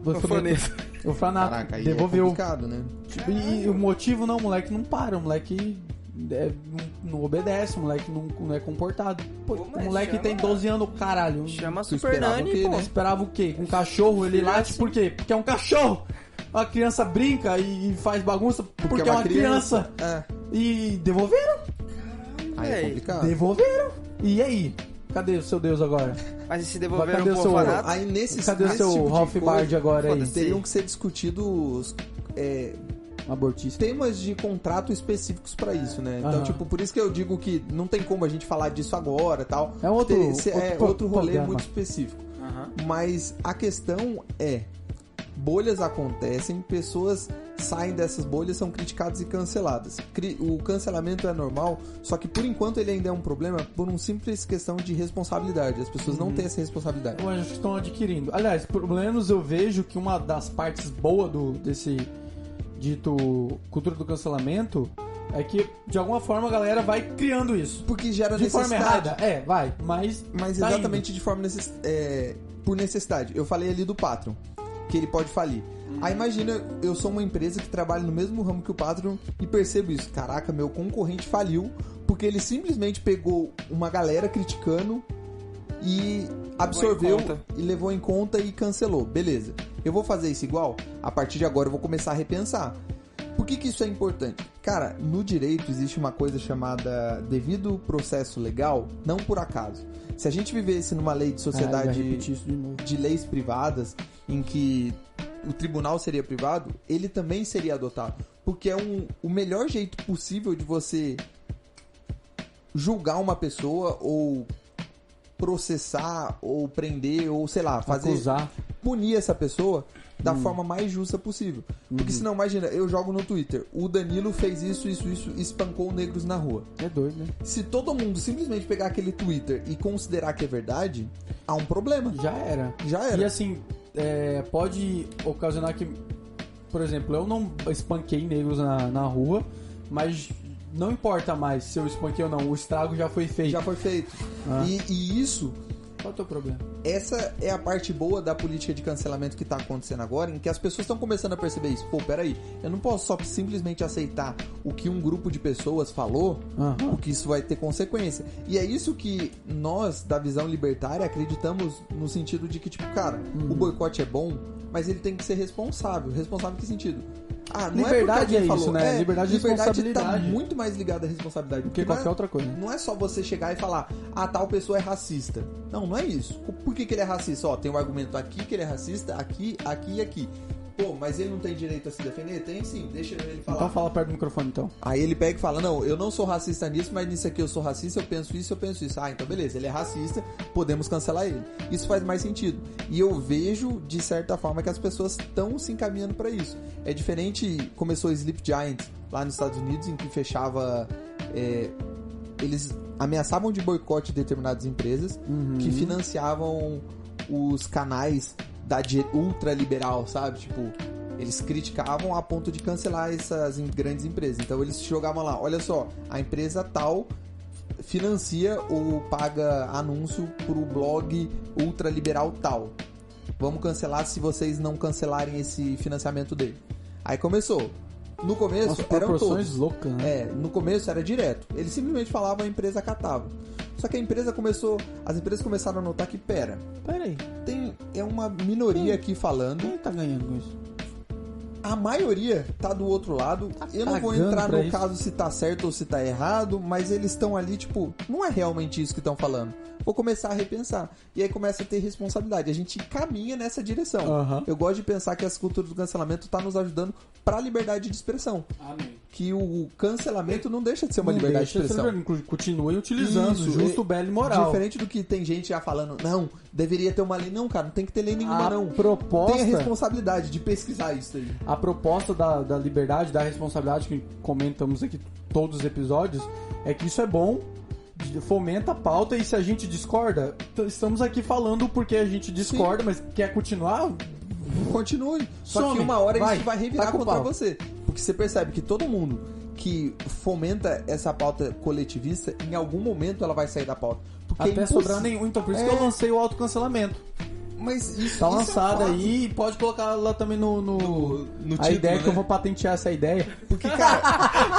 Speaker 1: Orfanato.
Speaker 2: Caraca, aí
Speaker 1: devolveu.
Speaker 2: é complicado, né?
Speaker 1: E o motivo, não, o moleque não para, o moleque não obedece, o moleque não é comportado. Pô,
Speaker 3: Pô,
Speaker 1: o
Speaker 3: mas
Speaker 1: moleque
Speaker 3: chama-
Speaker 1: tem 12 anos, caralho.
Speaker 3: Chama
Speaker 2: Tu
Speaker 3: Super
Speaker 2: esperava o
Speaker 3: Nani,
Speaker 2: quê,
Speaker 3: pô.
Speaker 2: né?
Speaker 1: Esperava o quê? Um cachorro, ele late por quê? Porque é um cachorro! A criança brinca e faz bagunça porque é uma criança.
Speaker 2: É.
Speaker 1: E devolveram?
Speaker 2: Aí é
Speaker 3: Véi,
Speaker 2: complicado.
Speaker 1: Devolveram. E aí? Cadê o seu Deus agora?
Speaker 3: Mas e se devolveram
Speaker 1: Cadê
Speaker 3: pro
Speaker 1: o seu-
Speaker 3: orfanato?
Speaker 2: Aí
Speaker 1: Cadê o
Speaker 2: nesse
Speaker 1: seu
Speaker 2: tipo de
Speaker 1: Ralph
Speaker 2: coisa,
Speaker 1: Bard agora aí?
Speaker 3: foda-se.
Speaker 2: teriam que ser discutidos
Speaker 1: Abortista.
Speaker 2: temas de contrato específicos pra isso, né? Então,
Speaker 1: Aham.
Speaker 2: tipo, por isso que eu digo que não tem como a gente falar disso agora, tal.
Speaker 1: É outro-
Speaker 2: outro rolê
Speaker 1: programa.
Speaker 2: muito específico.
Speaker 3: Aham.
Speaker 2: Mas a questão é, bolhas acontecem, pessoas saem dessas bolhas, são criticadas e canceladas. O cancelamento é normal, só que por enquanto ele ainda é um problema por uma simples questão de responsabilidade. As pessoas não têm essa responsabilidade.
Speaker 1: Eu acho que estão adquirindo. Aliás, pelo menos eu vejo que uma das partes boas desse dito cultura do cancelamento é que, de alguma forma, a galera vai criando isso.
Speaker 2: Porque gera
Speaker 1: De forma
Speaker 2: necessidade.
Speaker 1: errada, vai, mas tá
Speaker 2: Exatamente de forma por necessidade. Eu falei ali do Patreon, que ele pode falir. Aí imagina, eu sou uma empresa que trabalha no mesmo ramo que o Patreon e percebo isso. Caraca, meu concorrente faliu porque ele simplesmente pegou uma galera criticando e absorveu
Speaker 3: Levou em conta.
Speaker 2: e levou em conta e cancelou. Beleza. Eu vou fazer isso igual? A partir de agora eu vou começar a repensar. Por que isso é importante? Cara, no direito existe uma coisa chamada devido processo legal, não por acaso. Se a gente vivesse numa lei de
Speaker 1: vai
Speaker 2: sociedade
Speaker 1: repetir isso de novo.
Speaker 2: de leis privadas, em que o tribunal seria privado, ele também seria adotado. Porque é o melhor jeito possível de você julgar uma pessoa ou processar ou prender ou sei lá, fazer
Speaker 1: Acusar.
Speaker 2: punir essa pessoa da forma mais justa possível. Porque senão, imagina, eu jogo no Twitter, o Danilo fez isso, e espancou negros na rua.
Speaker 1: É doido, né?
Speaker 2: Se todo mundo simplesmente pegar aquele Twitter e considerar que é verdade, há um problema.
Speaker 1: Já era.
Speaker 2: Já era.
Speaker 1: E assim, pode ocasionar que, por exemplo, eu não espanquei negros na rua, mas não importa mais se eu espanquei ou não, o estrago já foi feito.
Speaker 2: Já foi feito.
Speaker 1: Ah.
Speaker 2: E isso,
Speaker 1: Qual é o teu problema?
Speaker 2: essa é a parte boa da política de cancelamento que tá acontecendo agora, em que as pessoas estão começando a perceber isso. Pô, peraí, eu não posso só simplesmente aceitar o que um grupo de pessoas falou,
Speaker 1: Aham.
Speaker 2: porque isso vai ter consequência. E é isso que nós, da visão libertária, acreditamos no sentido de que, tipo, cara, o boicote é bom, mas ele tem que ser responsável. Responsável em que sentido? Ah, não
Speaker 1: Liberdade
Speaker 2: é, porque alguém
Speaker 1: é isso,
Speaker 2: falou.
Speaker 1: né? Liberdade e
Speaker 2: tá
Speaker 1: responsabilidade.
Speaker 2: muito mais ligada à responsabilidade.
Speaker 1: Do que
Speaker 2: Porque não
Speaker 1: qualquer outra coisa.
Speaker 2: Não é só você chegar e falar, tal pessoa é racista. Não, não é isso. Por que ele é racista? Ó, tem um argumento aqui que ele é racista, aqui, aqui e aqui. Pô, mas ele não tem direito a se defender? Tem sim, deixa ele falar.
Speaker 1: Então fala perto do microfone, então.
Speaker 2: Aí ele pega e fala, não, eu não sou racista nisso, mas nisso aqui eu sou racista, eu penso isso. Ah, então beleza, ele é racista, podemos cancelar ele. Isso faz mais sentido. E eu vejo, de certa forma, que as pessoas estão se encaminhando para isso. É diferente, começou o Sleep Giant lá nos Estados Unidos, em que fechava... eles ameaçavam de boicote determinadas empresas que financiavam os canais da ultraliberal, sabe? Tipo, eles criticavam a ponto de cancelar essas grandes empresas. Então eles jogavam lá, olha só, a empresa tal financia ou paga anúncio pro blog ultraliberal tal. Vamos cancelar se vocês não cancelarem esse financiamento dele. Aí começou. No começo
Speaker 1: Nossa,
Speaker 2: eram
Speaker 1: proporções
Speaker 2: todos.
Speaker 1: loucas, né?
Speaker 2: No começo era direto. Eles simplesmente falavam, a empresa acatava. Só que as empresas começaram a notar que, pera aí, é uma minoria aqui falando,
Speaker 1: Quem tá ganhando com isso?
Speaker 2: a maioria tá do outro lado. Eu não vou
Speaker 1: cagando
Speaker 2: entrar
Speaker 1: pra
Speaker 2: no
Speaker 1: isso.
Speaker 2: caso se tá certo ou se tá errado, mas eles estão ali, tipo, não é realmente isso que estão falando. Vou começar a repensar. E aí começa a ter responsabilidade. A gente caminha nessa direção.
Speaker 1: Aham.
Speaker 2: Eu gosto de pensar que essa cultura do cancelamento tá nos ajudando pra liberdade de expressão.
Speaker 1: Amém.
Speaker 2: Que o cancelamento não deixa de ser uma liberdade de expressão.
Speaker 1: Continuem utilizando,
Speaker 2: Isso,
Speaker 1: justo, belo e moral.
Speaker 2: Diferente do que tem gente já falando, não, deveria ter uma lei. Não, cara, não tem que ter lei nenhuma,
Speaker 1: A
Speaker 2: não.
Speaker 1: proposta-
Speaker 2: Tem a responsabilidade de pesquisar isso aí.
Speaker 1: A proposta da liberdade, da responsabilidade que comentamos aqui todos os episódios, é que isso é bom, fomenta a pauta, e se a gente discorda, estamos aqui falando porque a gente discorda, mas quer continuar?
Speaker 2: Continue. Só
Speaker 1: Some.
Speaker 2: que uma hora
Speaker 1: Vai.
Speaker 2: isso vai revirar
Speaker 1: Taca o
Speaker 2: contra
Speaker 1: pau.
Speaker 2: você. Porque você percebe que todo mundo que fomenta essa pauta coletivista, em algum momento ela vai sair da pauta. Porque
Speaker 1: Até sobrar nenhum. Então por isso que eu lancei o autocancelamento.
Speaker 2: Mas isso
Speaker 1: Tá
Speaker 2: isso
Speaker 1: lançado
Speaker 2: é um
Speaker 1: aí, pode colocar lá também no a
Speaker 2: título,
Speaker 1: ideia
Speaker 2: né?
Speaker 1: que eu vou patentear essa ideia.
Speaker 2: Porque, cara,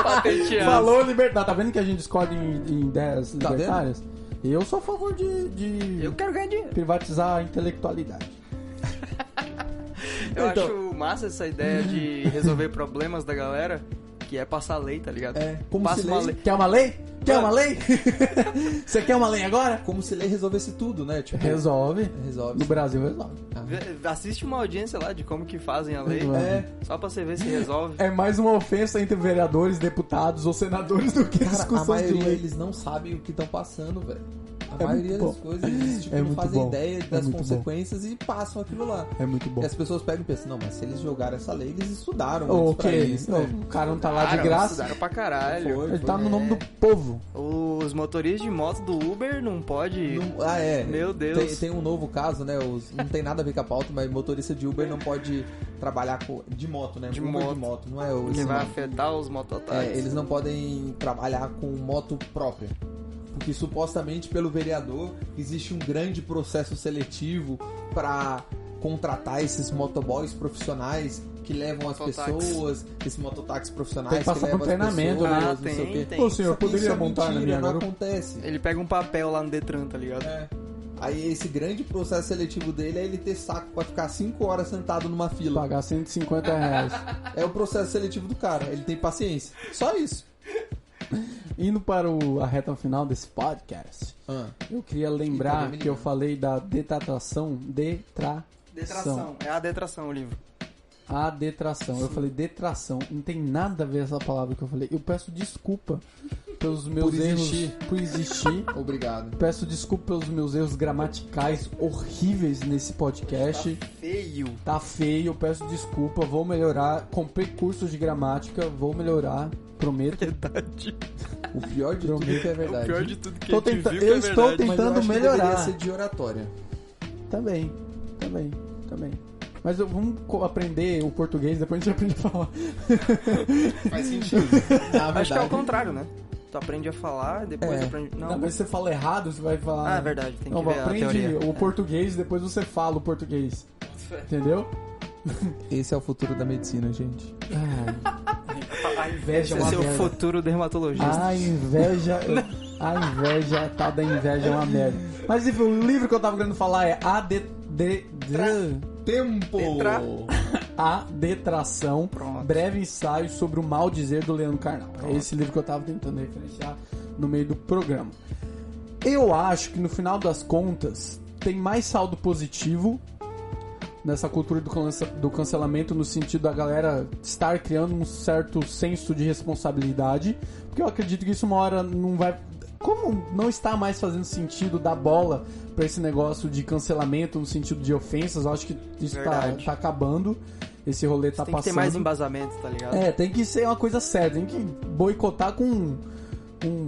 Speaker 3: Patenteado.
Speaker 1: Falou liberdade. Tá vendo que a gente discorda em ideias
Speaker 2: Tá
Speaker 1: libertárias? Eu sou a favor de
Speaker 3: Eu quero ganhar dinheiro.
Speaker 1: privatizar a intelectualidade.
Speaker 3: Eu
Speaker 2: Então-
Speaker 3: acho massa essa ideia de resolver problemas da galera, que é passar lei, tá ligado?
Speaker 2: Como
Speaker 3: Passa
Speaker 2: se
Speaker 3: uma
Speaker 2: lei,
Speaker 3: lei.
Speaker 1: Quer uma lei? Quer uma lei? Você quer uma lei agora?
Speaker 2: como se lei resolvesse tudo, né? Tipo,
Speaker 1: Resolve.
Speaker 2: resolve.
Speaker 1: No Brasil resolve.
Speaker 3: Assiste uma audiência lá de como que fazem a lei. Só pra você ver se resolve.
Speaker 1: É mais uma ofensa entre vereadores, deputados ou senadores do que
Speaker 2: Cara, a
Speaker 1: discussão de
Speaker 2: maioria
Speaker 1: lei.
Speaker 2: eles não sabem o que estão passando, velho. A
Speaker 1: É
Speaker 2: maioria
Speaker 1: muito
Speaker 2: das
Speaker 1: bom.
Speaker 2: coisas eles tipo,
Speaker 1: É
Speaker 2: não
Speaker 1: muito
Speaker 2: fazem
Speaker 1: bom.
Speaker 2: ideia
Speaker 1: É
Speaker 2: das
Speaker 1: muito
Speaker 2: consequências e passam aquilo lá.
Speaker 1: É muito bom.
Speaker 2: E as pessoas pegam e pensam, não, mas se eles jogaram essa lei, eles estudaram
Speaker 1: Ô,
Speaker 2: antes pra isso, né?
Speaker 1: O cara não tá lá de
Speaker 3: Cara,
Speaker 1: graça.
Speaker 3: estudaram pra caralho.
Speaker 2: Foi.
Speaker 1: Ele tá no nome do povo.
Speaker 3: Os motoristas de moto do Uber não pode...
Speaker 2: Não- é.
Speaker 3: Meu Deus.
Speaker 2: Tem um novo caso, né? Não tem nada a ver com a pauta, mas motorista de Uber não pode trabalhar de moto, né?
Speaker 3: De
Speaker 2: Uber
Speaker 3: moto.
Speaker 2: de moto, não é o
Speaker 3: Que
Speaker 2: esse
Speaker 3: vai
Speaker 2: nome.
Speaker 3: afetar os mototáxis.
Speaker 2: Eles não podem trabalhar com moto própria. Porque supostamente pelo vereador existe um grande processo seletivo para contratar esses motoboys profissionais que levam as
Speaker 3: Mototáxi.
Speaker 2: pessoas, esses mototáxis profissionais
Speaker 1: Tem que passar
Speaker 2: levam
Speaker 1: por
Speaker 2: as
Speaker 1: treinamento,
Speaker 2: pessoas,
Speaker 1: né?
Speaker 2: não sei o quê.
Speaker 3: Tem.
Speaker 1: Ô, senhor,
Speaker 2: Só que
Speaker 1: poderia
Speaker 2: isso é
Speaker 1: montar na
Speaker 2: mentira,
Speaker 1: minha
Speaker 2: não
Speaker 1: garupa?
Speaker 2: acontece.
Speaker 3: Ele pega um papel lá no Detran, tá ligado?
Speaker 2: É. Aí esse grande processo seletivo dele é ele ter saco pra ficar 5 horas sentado numa fila.
Speaker 1: Pagar R$150.
Speaker 2: É o processo seletivo do cara, ele tem paciência. Só isso.
Speaker 1: Indo para a reta final desse podcast, eu queria lembrar
Speaker 2: Eita,
Speaker 1: que eu falei da detração.
Speaker 3: Detração. É a detração o livro.
Speaker 1: A detração. Eu falei detração. Não tem nada a ver essa palavra que eu falei. Eu peço desculpa pelos meus
Speaker 2: Por
Speaker 1: erros.
Speaker 2: existir.
Speaker 1: Por existir.
Speaker 2: Obrigado.
Speaker 1: Peço desculpa pelos meus erros gramaticais horríveis nesse podcast.
Speaker 3: Feio.
Speaker 1: Tá feio, eu peço desculpa. Vou melhorar. Comprei cursos de gramática. Vou melhorar. Prometo.
Speaker 3: Verdade.
Speaker 2: O pior de tudo é que é
Speaker 3: O
Speaker 2: verdade.
Speaker 3: pior de tudo que
Speaker 1: Tô
Speaker 3: a gente
Speaker 1: tenta-
Speaker 3: viu
Speaker 1: eu
Speaker 3: que é
Speaker 1: estou
Speaker 3: verdade.
Speaker 2: Mas eu
Speaker 1: tentando
Speaker 2: acho que
Speaker 1: melhorar.
Speaker 2: deveria ser de oratória.
Speaker 1: Também. Mas vamos aprender o português, depois a gente aprende a falar.
Speaker 2: Faz sentido. Na
Speaker 3: Acho que é o
Speaker 2: verdade,
Speaker 3: contrário, né? Tu aprende a falar, depois
Speaker 2: É.
Speaker 3: aprende...
Speaker 1: Não,
Speaker 3: Não,
Speaker 1: mas se você fala errado, você vai falar.
Speaker 3: Ah, é verdade, tem que
Speaker 1: Não,
Speaker 3: ver a
Speaker 1: aprende
Speaker 3: teoria.
Speaker 1: o português, depois você fala o português. Entendeu?
Speaker 2: esse é o futuro da medicina, gente.
Speaker 1: A inveja é
Speaker 3: Esse
Speaker 1: uma
Speaker 3: é o
Speaker 1: merda.
Speaker 3: futuro dermatologista.
Speaker 1: A inveja tal da inveja é uma merda. Mas enfim, o livro que eu tava querendo falar é
Speaker 2: Tempo!
Speaker 1: A Detração,
Speaker 3: Pronto.
Speaker 1: breve ensaio sobre o mal dizer do Leandro Carnal. É esse livro que eu tava tentando referenciar no meio do programa. Eu acho que no final das contas tem mais saldo positivo nessa cultura do cancelamento, no sentido da galera estar criando um certo senso de responsabilidade, porque eu acredito que isso uma hora não vai... Como não está mais fazendo sentido dar bola pra esse negócio de cancelamento no sentido de ofensas, eu acho que isso
Speaker 3: Verdade.
Speaker 1: tá acabando, esse rolê tá
Speaker 3: Tem que
Speaker 1: passando.
Speaker 3: ter mais embasamento, tá ligado?
Speaker 1: É, tem que ser uma coisa séria, tem que boicotar com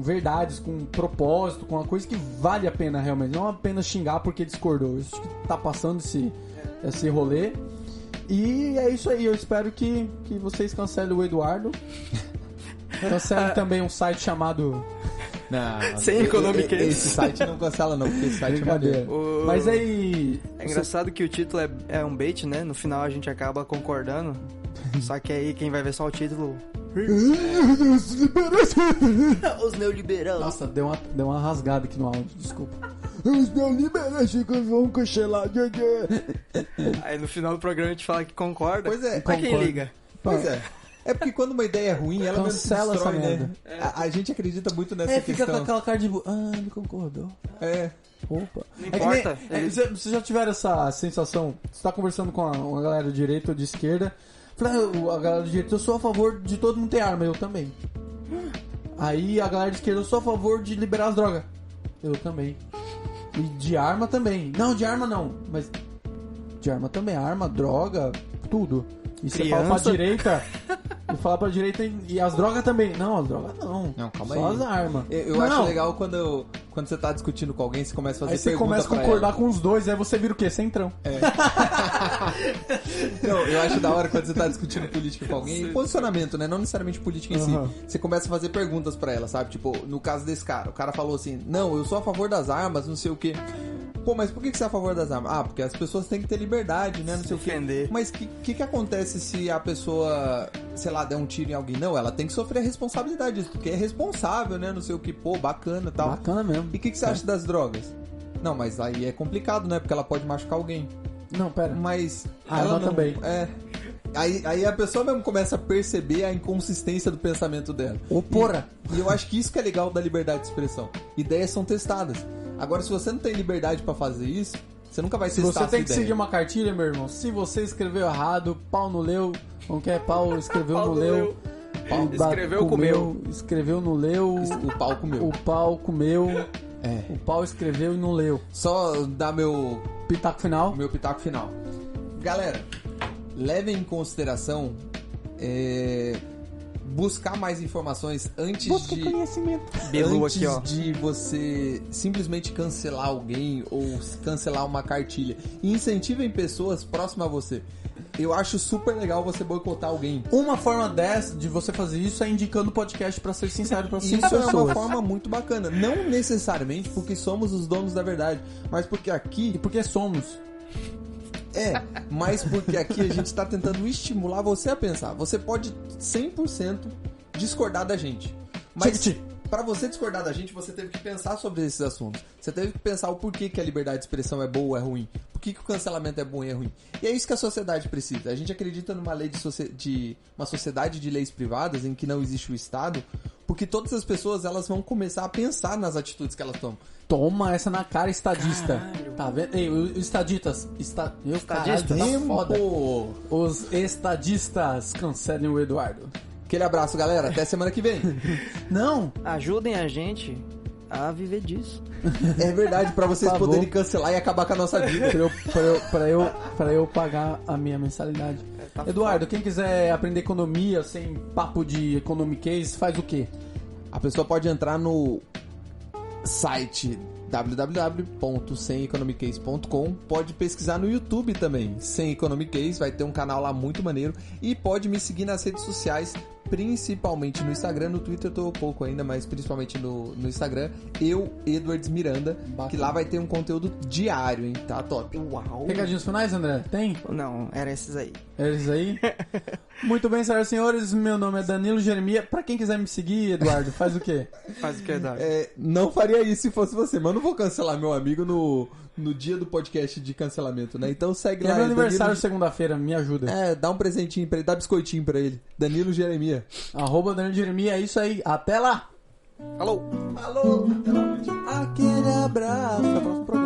Speaker 1: verdades, com propósito, com uma coisa que vale a pena realmente, não apenas xingar porque discordou. Isso que tá passando esse rolê. E é isso aí, eu espero que vocês cancelem o Eduardo. Cancelem também um site chamado...
Speaker 2: Não,
Speaker 3: Sem economic
Speaker 2: esse site não cancela não, porque esse site é
Speaker 1: Brincadeira.
Speaker 2: maneiro.
Speaker 1: Mas aí...
Speaker 3: É engraçado que o título é um bait, né? No final a gente acaba concordando. Só que aí quem vai ver só o título... Os neoliberais.
Speaker 1: Nossa, deu uma rasgada aqui no áudio, desculpa. Os neoliberais vão cancelar.
Speaker 3: Aí no final do programa a gente fala que concorda.
Speaker 2: Pois é.
Speaker 3: Pra quem
Speaker 1: Concordo.
Speaker 3: liga?
Speaker 2: Pois é. É porque quando uma ideia é ruim, ela mesmo se
Speaker 1: Cancela
Speaker 2: destrói,
Speaker 1: essa
Speaker 2: né?
Speaker 1: merda.
Speaker 2: A gente acredita muito nessa
Speaker 1: Fica
Speaker 2: questão.
Speaker 1: com aquela cara de... ele concordou.
Speaker 2: É.
Speaker 1: Opa.
Speaker 3: Não
Speaker 1: É que
Speaker 3: importa.
Speaker 1: nem- Vocês já tiveram essa sensação? Você tá conversando com uma galera de direita ou de esquerda. Fala, a galera de direita, eu sou a favor de todo mundo ter arma. Eu também. Aí a galera de esquerda, eu sou a favor de liberar as drogas. Eu também. E de arma também. Não, de arma não. Mas de arma também. Arma, droga, tudo. E você fala pra
Speaker 3: Criança.
Speaker 1: direita... E falar pra direita e as drogas também. Não, as drogas não.
Speaker 2: Não, calma
Speaker 1: Só
Speaker 2: aí.
Speaker 1: as armas.
Speaker 2: Eu acho legal quando você tá discutindo com alguém, você começa a fazer
Speaker 1: Aí você
Speaker 2: pergunta
Speaker 1: começa a
Speaker 2: pra
Speaker 1: concordar
Speaker 2: ela.
Speaker 1: com os dois, aí você vira o quê? Centrão.
Speaker 2: Não, eu acho da hora quando você tá discutindo política com alguém, posicionamento, né? Não necessariamente política em
Speaker 1: Aham.
Speaker 2: si. Você começa a fazer perguntas pra ela, sabe? Tipo, no caso desse cara, o cara falou assim: não, eu sou a favor das armas, não sei o quê. Pô, mas por que você é a favor das armas? Ah, porque as pessoas têm que ter liberdade, né? Não sei o
Speaker 3: Defender.
Speaker 2: quê. Mas o que acontece se a pessoa, sei lá, der um tiro em alguém? Não, ela tem que sofrer a responsabilidade disso, porque é responsável, né? Não sei o que, pô, bacana e tal.
Speaker 1: Bacana mesmo.
Speaker 2: E o que você acha das drogas? Não, mas aí é complicado, né? Porque ela pode machucar alguém.
Speaker 1: Não, pera.
Speaker 2: Mas
Speaker 1: Ah,
Speaker 2: ela
Speaker 1: ela
Speaker 2: não...
Speaker 1: também.
Speaker 2: É. Aí a pessoa mesmo começa a perceber a inconsistência do pensamento dela.
Speaker 1: Ô, porra!
Speaker 2: E eu acho que isso que é legal da liberdade de expressão. Ideias são testadas. Agora, se você não tem liberdade pra fazer isso, você nunca vai testar
Speaker 1: Você
Speaker 2: essa
Speaker 1: tem que
Speaker 2: ideia.
Speaker 1: seguir uma cartilha, meu irmão. Se você escreveu errado, pau não leu. Como que é? Pau escreveu,
Speaker 3: Pau
Speaker 1: não
Speaker 3: não
Speaker 1: leu.
Speaker 3: leu.
Speaker 1: Pau
Speaker 3: Escreveu, comeu.
Speaker 1: Escreveu, não leu.
Speaker 2: O pau comeu.
Speaker 1: O pau comeu.
Speaker 2: É.
Speaker 1: O pau escreveu e não leu.
Speaker 2: Só dar meu
Speaker 1: Pitaco final.
Speaker 2: pitaco final. Galera, levem em consideração buscar mais informações antes
Speaker 1: Busca
Speaker 2: de...
Speaker 1: conhecimento.
Speaker 3: Bilu
Speaker 2: antes
Speaker 3: aqui, ó.
Speaker 2: de você simplesmente cancelar alguém ou cancelar uma cartilha. E incentivem pessoas próximas a você. Eu acho super legal você boicotar alguém.
Speaker 1: Uma forma dessa de você fazer isso é indicando o podcast pra ser sincero pra 5
Speaker 2: Isso é
Speaker 1: pessoas.
Speaker 2: uma forma muito bacana. Não necessariamente porque somos os donos da verdade, mas porque aqui...
Speaker 1: E porque somos.
Speaker 2: Mas porque aqui a gente tá tentando estimular você a pensar. Você pode 100% discordar da gente. Mas
Speaker 1: Tic-tic.
Speaker 2: pra você discordar da gente, você teve que pensar sobre esses assuntos. Você teve que pensar o porquê que a liberdade de expressão é boa ou é ruim. Por que o cancelamento é bom e é ruim. E é isso que a sociedade precisa. A gente acredita numa lei de uma sociedade de leis privadas em que não existe o Estado, porque todas as pessoas elas vão começar a pensar nas atitudes que elas tomam.
Speaker 1: Toma essa na cara, estadista.
Speaker 3: Caralho.
Speaker 1: Tá vendo? Ei, os estadistas. Meu caralho,
Speaker 3: Estadistas?
Speaker 1: tá foda.
Speaker 2: Tempo!
Speaker 1: Os estadistas cancelem o Eduardo.
Speaker 2: Aquele abraço, galera. Até semana que vem.
Speaker 1: Não!
Speaker 3: Ajudem a gente a viver disso.
Speaker 2: É verdade, pra vocês
Speaker 1: Por favor.
Speaker 2: poderem cancelar e acabar com a nossa vida.
Speaker 1: Pra eu pagar a minha mensalidade.
Speaker 3: Tá
Speaker 1: Eduardo, quem quiser aprender economia sem papo de economic faz o quê?
Speaker 2: A pessoa pode entrar no site www.semeconomicase.com, pode pesquisar no YouTube também, Sem Economic Case, vai ter um canal lá muito maneiro, e pode me seguir nas redes sociais, principalmente no Instagram, no Twitter eu tô pouco ainda, mas principalmente no Instagram, Edwards Miranda,
Speaker 1: Bacana.
Speaker 2: que lá vai ter um conteúdo diário, hein, tá top.
Speaker 3: Uau.
Speaker 1: Recadinhos finais, André? Tem?
Speaker 3: Não, era esses aí.
Speaker 1: Eles aí? Muito bem, senhoras e senhores, meu nome é Danilo Jeremia. Pra quem quiser me seguir, Eduardo, faz o quê?
Speaker 3: Faz o que, Eduardo?
Speaker 2: Não faria isso se fosse você, mas não vou cancelar meu amigo no dia do podcast de cancelamento, né? Então segue
Speaker 1: É
Speaker 2: lá.
Speaker 1: meu aniversário
Speaker 2: Danilo...
Speaker 1: segunda-feira, me ajuda.
Speaker 2: Dá um presentinho pra ele, dá biscoitinho pra ele. Danilo Jeremia.
Speaker 1: @ Danilo Jeremia, é isso aí. Até lá!
Speaker 3: Alô?
Speaker 2: Alô, aquele abraço. Até o próximo programa.